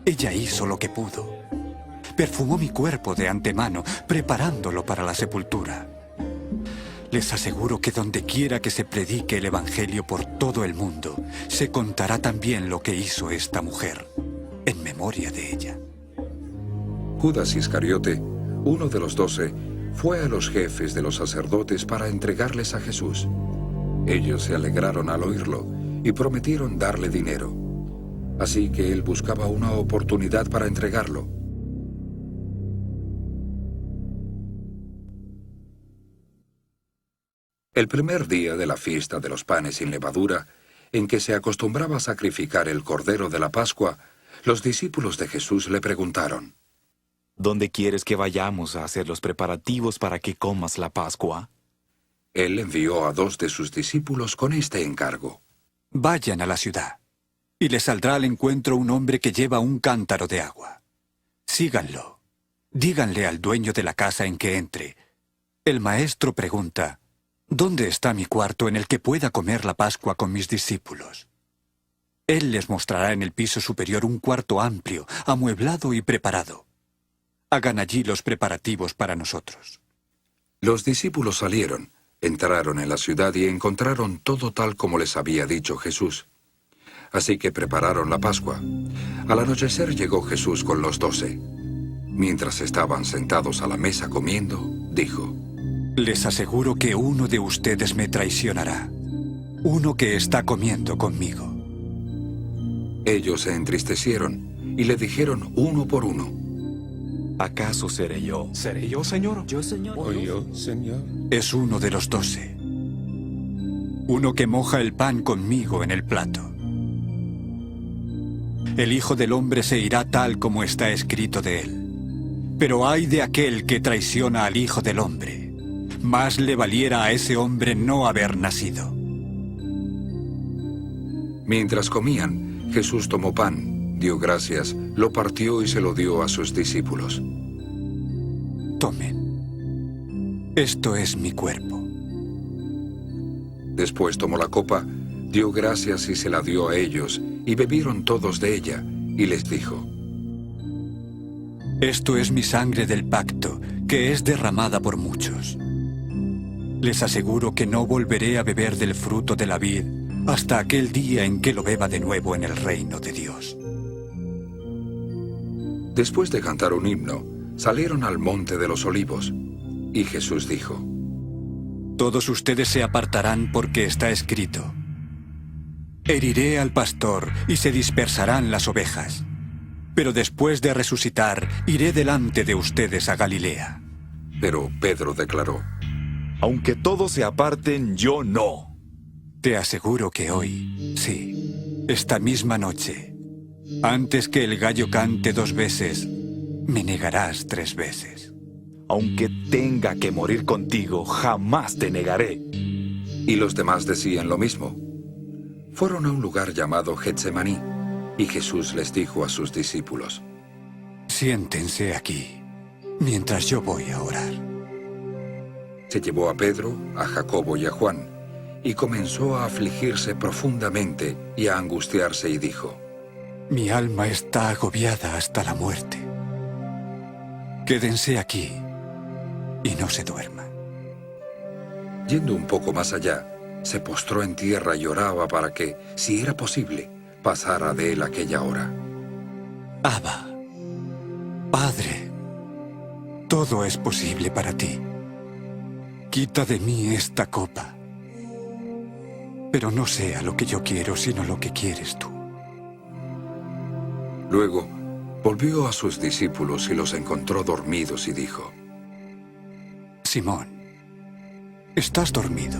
Ella hizo lo que pudo. Perfumó mi cuerpo de antemano, preparándolo para la sepultura. Les aseguro que donde quiera que se predique el Evangelio por todo el mundo, se contará también lo que hizo esta mujer, en memoria de ella.
Judas Iscariote, uno de los 12, fue a los jefes de los sacerdotes para entregarles a Jesús. Ellos se alegraron al oírlo y prometieron darle dinero. Así que él buscaba una oportunidad para entregarlo. El primer día de la fiesta de los panes sin levadura, en que se acostumbraba a sacrificar el cordero de la Pascua, los discípulos de Jesús le preguntaron:
¿Dónde quieres que vayamos a hacer los preparativos para que comas la Pascua?
Él envió a 2 de sus discípulos con este encargo:
Vayan a la ciudad, y les saldrá al encuentro un hombre que lleva un cántaro de agua. Síganlo. Díganle al dueño de la casa en que entre: el maestro pregunta, ¿dónde está mi cuarto en el que pueda comer la Pascua con mis discípulos? Él les mostrará en el piso superior un cuarto amplio, amueblado y preparado. Hagan allí los preparativos para nosotros.
Los discípulos salieron, entraron en la ciudad y encontraron todo tal como les había dicho Jesús. Así que prepararon la Pascua. Al anochecer llegó Jesús con los 12. Mientras estaban sentados a la mesa comiendo, dijo:
Les aseguro que uno de ustedes me traicionará, uno que está comiendo conmigo.
Ellos se entristecieron y le dijeron uno por uno:
¿Acaso seré yo? ¿Seré yo, Señor?
Yo, Señor.
¿O yo, Señor?
Es uno de los 12. Uno que moja el pan conmigo en el plato. El Hijo del Hombre se irá tal como está escrito de él. Pero ay de aquel que traiciona al Hijo del Hombre. Más le valiera a ese hombre no haber nacido.
Mientras comían, Jesús tomó pan, dio gracias, lo partió y se lo dio a sus discípulos.
Tomen. Esto es mi cuerpo.
Después tomó la copa, dio gracias y se la dio a ellos, y bebieron todos de ella, y les dijo:
Esto es mi sangre del pacto, que es derramada por muchos. Les aseguro que no volveré a beber del fruto de la vid hasta aquel día en que lo beba de nuevo en el reino de Dios.
Después de cantar un himno, salieron al monte de los olivos, y Jesús dijo:
Todos ustedes se apartarán porque está escrito: Heriré al pastor y se dispersarán las ovejas. Pero después de resucitar, iré delante de ustedes a Galilea.
Pero Pedro declaró:
Aunque todos se aparten, yo no.
Te aseguro que hoy, sí, esta misma noche, antes que el gallo cante 2 veces, me negarás 3 veces.
Aunque tenga que morir contigo, jamás te negaré.
Y los demás decían lo mismo. Fueron a un lugar llamado Getsemaní, y Jesús les dijo a sus discípulos:
Siéntense aquí, mientras yo voy a orar.
Se llevó a Pedro, a Jacobo y a Juan, y comenzó a afligirse profundamente y a angustiarse y dijo:
Mi alma está agobiada hasta la muerte. Quédense aquí y no se duerman.
Yendo un poco más allá, se postró en tierra y oraba para que, si era posible, pasara de él aquella hora.
Abba, Padre, todo es posible para ti. Quita de mí esta copa, pero no sea lo que yo quiero, sino lo que quieres tú.
Luego, volvió a sus discípulos y los encontró dormidos y dijo:
Simón, ¿estás dormido?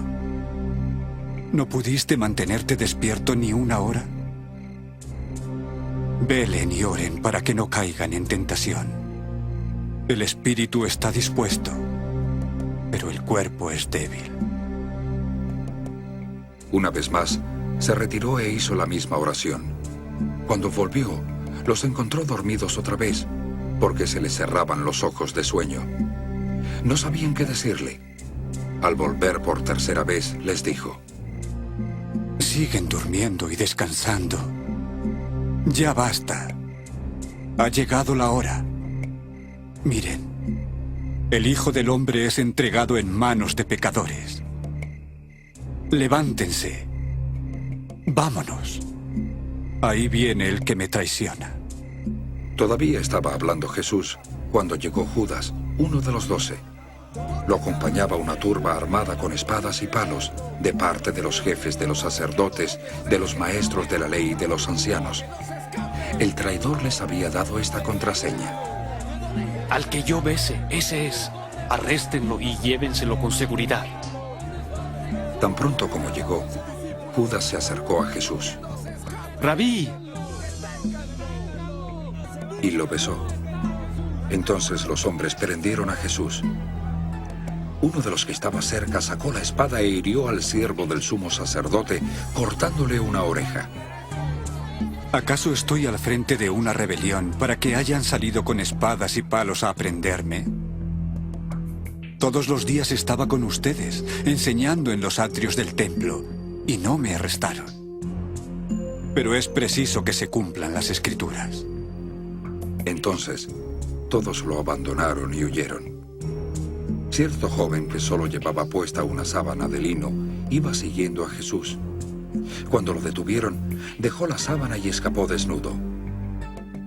¿No pudiste mantenerte despierto ni una hora? Velen y oren para que no caigan en tentación. El espíritu está dispuesto, pero el cuerpo es débil.
Una vez más, se retiró e hizo la misma oración. Cuando volvió, los encontró dormidos otra vez, porque se les cerraban los ojos de sueño. No sabían qué decirle. Al volver por tercera vez, les dijo:
Siguen durmiendo y descansando. Ya basta. Ha llegado la hora. Miren, el Hijo del Hombre es entregado en manos de pecadores. Levántense. Vámonos. Ahí viene el que me traiciona.
Todavía estaba hablando Jesús cuando llegó Judas, uno de los 12. Lo acompañaba una turba armada con espadas y palos de parte de los jefes de los sacerdotes, de los maestros de la ley y de los ancianos. El traidor les había dado esta contraseña:
Al que yo bese, ese es. Arréstenlo y llévenselo con seguridad.
Tan pronto como llegó, Judas se acercó a Jesús.
¡Rabí!
Y lo besó. Entonces los hombres prendieron a Jesús. Uno de los que estaba cerca sacó la espada e hirió al siervo del sumo sacerdote, cortándole una oreja.
¿Acaso estoy al frente de una rebelión para que hayan salido con espadas y palos a prenderme? Todos los días estaba con ustedes, enseñando en los atrios del templo, y no me arrestaron. Pero es preciso que se cumplan las Escrituras.
Entonces, todos lo abandonaron y huyeron. Cierto joven que solo llevaba puesta una sábana de lino iba siguiendo a Jesús. Cuando lo detuvieron, dejó la sábana y escapó desnudo.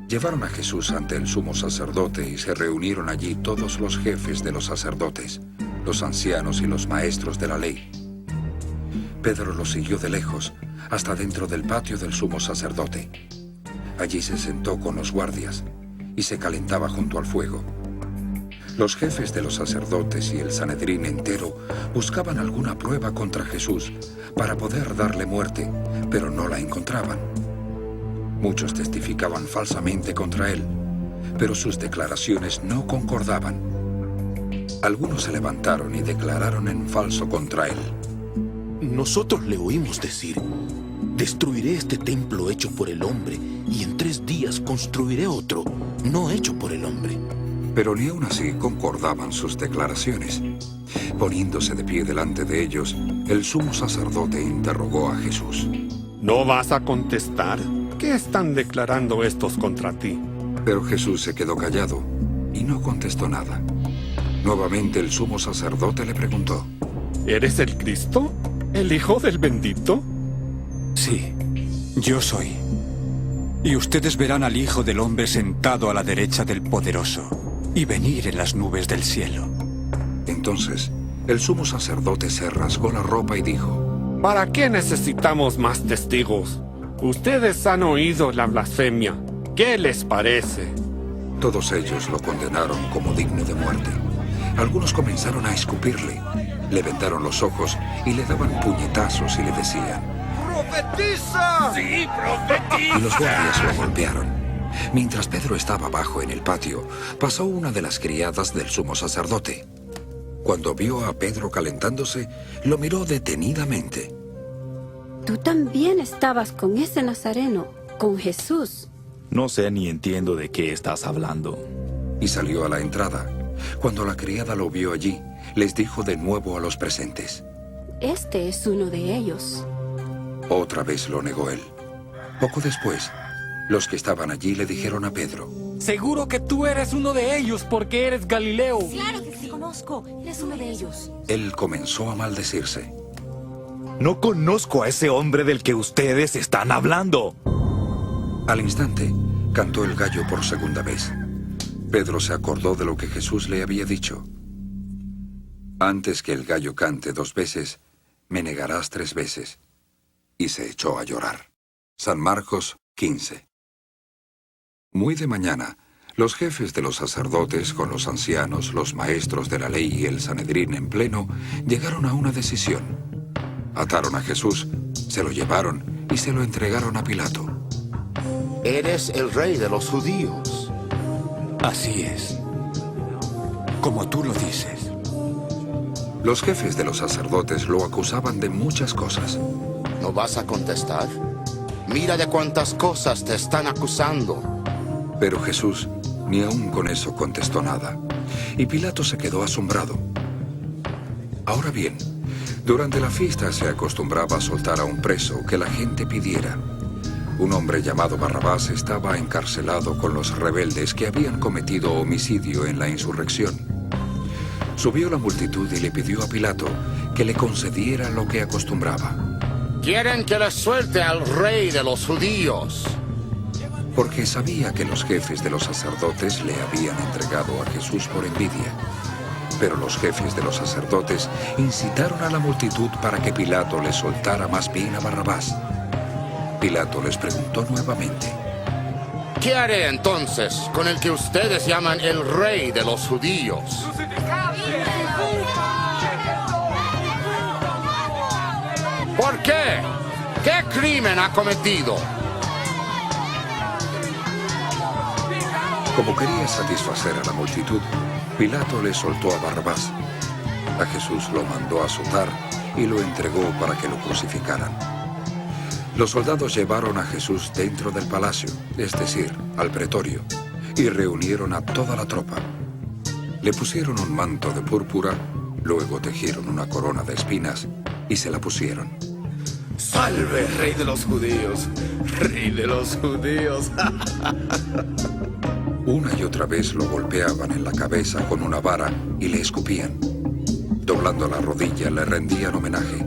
Llevaron a Jesús ante el sumo sacerdote y se reunieron allí todos los jefes de los sacerdotes, los ancianos y los maestros de la ley. Pedro lo siguió de lejos, hasta dentro del patio del sumo sacerdote. Allí se sentó con los guardias y se calentaba junto al fuego. Los jefes de los sacerdotes y el Sanedrín entero buscaban alguna prueba contra Jesús para poder darle muerte, pero no la encontraban. Muchos testificaban falsamente contra él, pero sus declaraciones no concordaban. Algunos se levantaron y declararon en falso contra él.
Nosotros le oímos decir: destruiré este templo hecho por el hombre, y en 3 días construiré otro, no hecho por el hombre.
Pero ni aun así concordaban sus declaraciones. Poniéndose de pie delante de ellos, el sumo sacerdote interrogó a Jesús.
¿No vas a contestar? ¿Qué están declarando estos contra ti?
Pero Jesús se quedó callado y no contestó nada. Nuevamente el sumo sacerdote le preguntó:
¿Eres el Cristo? ¿El Hijo del Bendito?
Sí, yo soy. Y ustedes verán al Hijo del Hombre sentado a la derecha del Poderoso y venir en las nubes del cielo.
Entonces, el sumo sacerdote se rasgó la ropa y dijo:
¿Para qué necesitamos más testigos? Ustedes han oído la blasfemia. ¿Qué les parece?
Todos ellos lo condenaron como digno de muerte. Algunos comenzaron a escupirle, le vendaron los ojos y le daban puñetazos y le decían:
¡Profetiza! ¡Sí, profetiza!
Y los guardias lo golpearon. Mientras Pedro estaba abajo en el patio, pasó una de las criadas del sumo sacerdote. Cuando vio a Pedro calentándose, lo miró detenidamente.
Tú también estabas con ese nazareno, con Jesús.
No sé ni entiendo de qué estás hablando.
Y salió a la entrada. Cuando la criada lo vio allí, les dijo de nuevo a los presentes:
Este es uno de ellos.
Otra vez lo negó él. Poco después, los que estaban allí le dijeron a Pedro:
Seguro que tú eres uno de ellos porque eres Galileo.
Claro que sí, conozco. Eres uno de ellos.
Él comenzó a maldecirse.
No conozco a ese hombre del que ustedes están hablando.
Al instante, cantó el gallo por segunda vez. Pedro se acordó de lo que Jesús le había dicho: antes que el gallo cante 2 veces, me negarás 3 veces. Y se echó a llorar. San Marcos 15. Muy de mañana, los jefes de los sacerdotes con los ancianos, los maestros de la ley y el Sanedrín en pleno llegaron a una decisión. Ataron a Jesús, se lo llevaron y se lo entregaron a Pilato.
Eres el rey de los judíos.
Así es. Como tú lo dices.
Los jefes de los sacerdotes lo acusaban de muchas cosas.
¿No vas a contestar? Mira de cuántas cosas te están acusando.
Pero Jesús ni aun con eso contestó nada. Y Pilato se quedó asombrado. Ahora bien, durante la fiesta se acostumbraba a soltar a un preso que la gente pidiera. Un hombre llamado Barrabás estaba encarcelado con los rebeldes que habían cometido homicidio en la insurrección. Subió la multitud y le pidió a Pilato que le concediera lo que acostumbraba.
Quieren que les suelte al rey de los judíos.
Porque sabía que los jefes de los sacerdotes le habían entregado a Jesús por envidia. Pero los jefes de los sacerdotes incitaron a la multitud para que Pilato les soltara más bien a Barrabás. Pilato les preguntó nuevamente:
¿qué haré entonces con el que ustedes llaman el rey de los judíos? ¿Por qué? ¿Qué crimen ha cometido?
Como quería satisfacer a la multitud, Pilato le soltó a Barrabás. A Jesús lo mandó a azotar y lo entregó para que lo crucificaran. Los soldados llevaron a Jesús dentro del palacio, es decir, al pretorio, y reunieron a toda la tropa. Le pusieron un manto de púrpura, luego tejieron una corona de espinas y se la pusieron.
¡Salve, rey de los judíos! ¡Rey de los judíos!
Una y otra vez lo golpeaban en la cabeza con una vara y le escupían. Doblando la rodilla le rendían homenaje.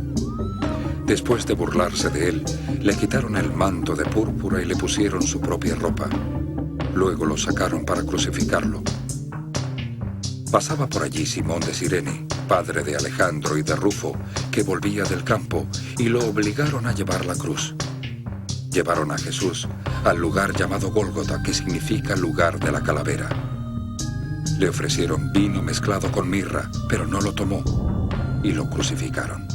Después de burlarse de él, le quitaron el manto de púrpura y le pusieron su propia ropa. Luego lo sacaron para crucificarlo. Pasaba por allí Simón de Cirene, padre de Alejandro y de Rufo, que volvía del campo, y lo obligaron a llevar la cruz. Llevaron a Jesús al lugar llamado Gólgota, que significa lugar de la calavera. Le ofrecieron vino mezclado con mirra, pero no lo tomó, y lo crucificaron.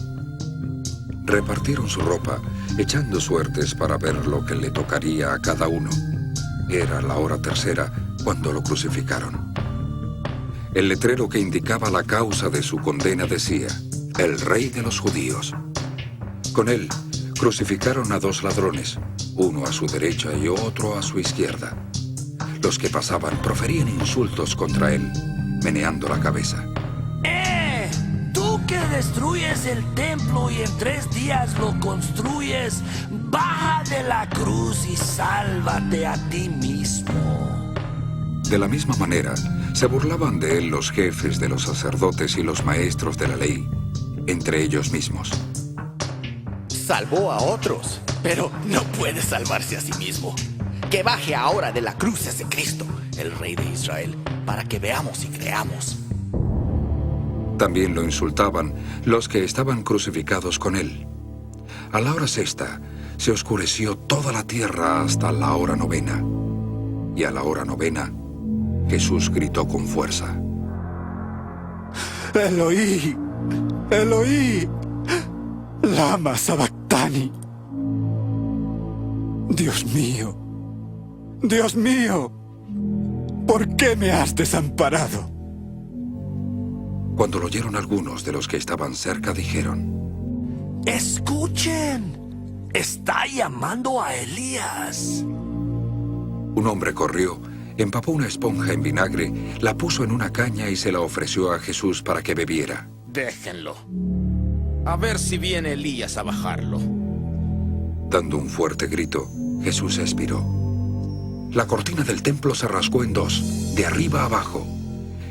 Repartieron su ropa, echando suertes para ver lo que le tocaría a cada uno. Era la hora tercera cuando lo crucificaron. El letrero que indicaba la causa de su condena decía: el rey de los judíos. Con él crucificaron a dos ladrones, uno a su derecha y otro a su izquierda. Los que pasaban proferían insultos contra él, meneando la cabeza.
Tú que destruyes el templo y en 3 días lo construyes, baja de la cruz y sálvate a ti mismo.
De la misma manera, se burlaban de él los jefes de los sacerdotes y los maestros de la ley, entre ellos mismos.
Salvó a otros, pero no puede salvarse a sí mismo. Que baje ahora de la cruz ese Cristo, el Rey de Israel, para que veamos y creamos.
También lo insultaban los que estaban crucificados con él. A la hora sexta se oscureció toda la tierra hasta la hora novena. Y a la hora novena, Jesús gritó con fuerza:
Eloí, Eloí, lama sabactani. Dios mío, ¿por qué me has desamparado?
Cuando lo oyeron algunos de los que estaban cerca, dijeron:
¡Escuchen! ¡Está llamando a Elías!
Un hombre corrió, empapó una esponja en vinagre, la puso en una caña y se la ofreció a Jesús para que bebiera.
Déjenlo. A ver si viene Elías a bajarlo.
Dando un fuerte grito, Jesús expiró. La cortina del templo se rasgó en 2, de arriba a abajo.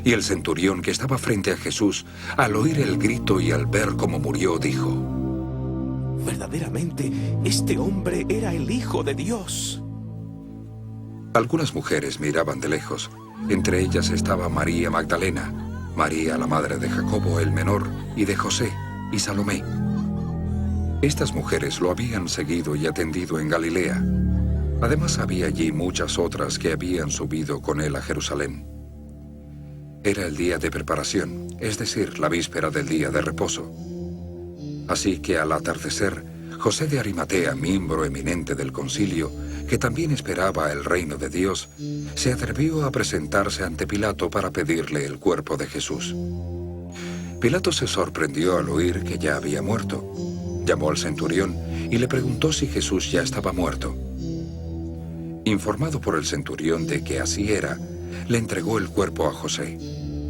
Y el centurión que estaba frente a Jesús, al oír el grito y al ver cómo murió, dijo:
verdaderamente, este hombre era el Hijo de Dios.
Algunas mujeres miraban de lejos. Entre ellas estaba María Magdalena, María la madre de Jacobo el menor y de José, y Salomé. Estas mujeres lo habían seguido y atendido en Galilea. Además había allí muchas otras que habían subido con él a Jerusalén. Era el día de preparación, es decir, la víspera del día de reposo. Así que al atardecer, José de Arimatea, miembro eminente del concilio, que también esperaba el reino de Dios, se atrevió a presentarse ante Pilato para pedirle el cuerpo de Jesús. Pilato se sorprendió al oír que ya había muerto. Llamó al centurión y le preguntó si Jesús ya estaba muerto. Informado por el centurión de que así era, le entregó el cuerpo a José.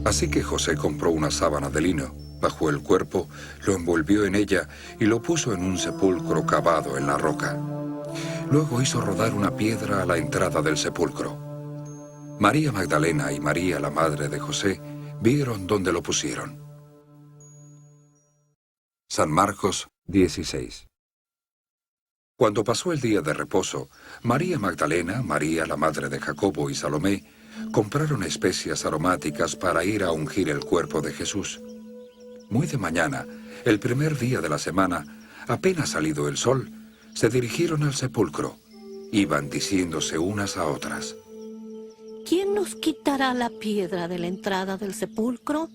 Así que José compró una sábana de lino, bajó el cuerpo, lo envolvió en ella y lo puso en un sepulcro cavado en la roca. Luego hizo rodar una piedra a la entrada del sepulcro. María Magdalena y María, la madre de José, vieron dónde lo pusieron. San Marcos 16. Cuando pasó el día de reposo, María Magdalena, María la madre de Jacobo y Salomé compraron especias aromáticas para ir a ungir el cuerpo de Jesús. Muy de mañana, el primer día de la semana, apenas salido el sol, se dirigieron al sepulcro. Iban diciéndose unas a otras:
¿Quién nos quitará la piedra de la entrada del sepulcro?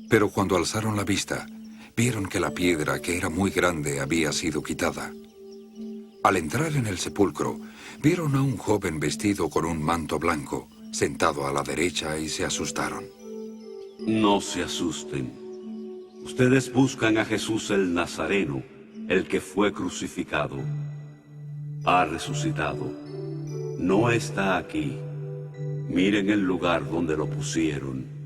Pero cuando alzaron la vista, vieron que la piedra, que era muy grande, había sido quitada. Al entrar en el sepulcro, vieron a un joven vestido con un manto blanco, sentado a la derecha, y se asustaron.
No se asusten. Ustedes buscan a Jesús el Nazareno, el que fue crucificado. Ha resucitado. No está aquí. Miren el lugar donde lo pusieron.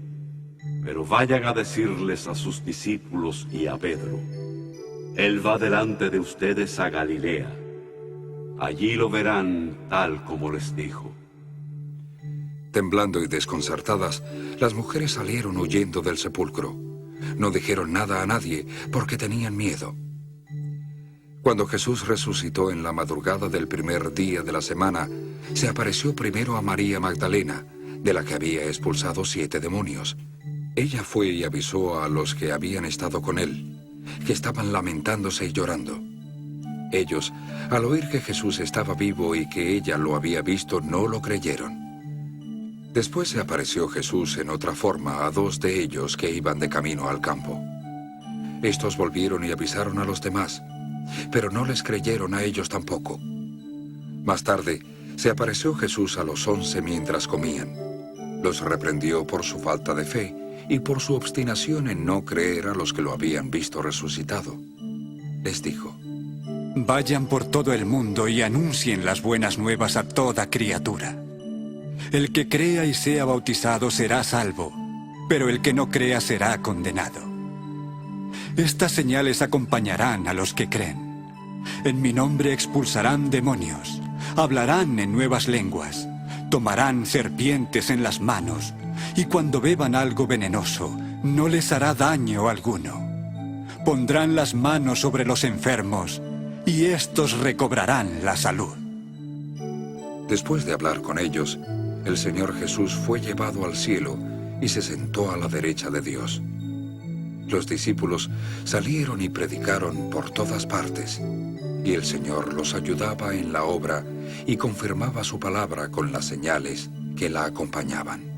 Pero vayan a decirles a sus discípulos y a Pedro: Él va delante de ustedes a Galilea. Allí lo verán tal como les dijo.
Temblando y desconcertadas, las mujeres salieron huyendo del sepulcro. No dijeron nada a nadie porque tenían miedo. Cuando Jesús resucitó en la madrugada del primer día de la semana, se apareció primero a María Magdalena, de la que había expulsado 7 demonios. Ella fue y avisó a los que habían estado con él, que estaban lamentándose y llorando. Ellos, al oír que Jesús estaba vivo y que ella lo había visto, no lo creyeron. Después se apareció Jesús en otra forma a 2 de ellos que iban de camino al campo. Estos volvieron y avisaron a los demás, pero no les creyeron a ellos tampoco. Más tarde, se apareció Jesús a los 11 mientras comían. Los reprendió por su falta de fe y por su obstinación en no creer a los que lo habían visto resucitado. Les dijo:
Vayan por todo el mundo y anuncien las buenas nuevas a toda criatura. El que crea y sea bautizado será salvo, pero el que no crea será condenado. Estas señales acompañarán a los que creen. En mi nombre expulsarán demonios, hablarán en nuevas lenguas, tomarán serpientes en las manos, y cuando beban algo venenoso, no les hará daño alguno. Pondrán las manos sobre los enfermos, y estos recobrarán la salud.
Después de hablar con ellos, el Señor Jesús fue llevado al cielo y se sentó a la derecha de Dios. Los discípulos salieron y predicaron por todas partes, y el Señor los ayudaba en la obra y confirmaba su palabra con las señales que la acompañaban.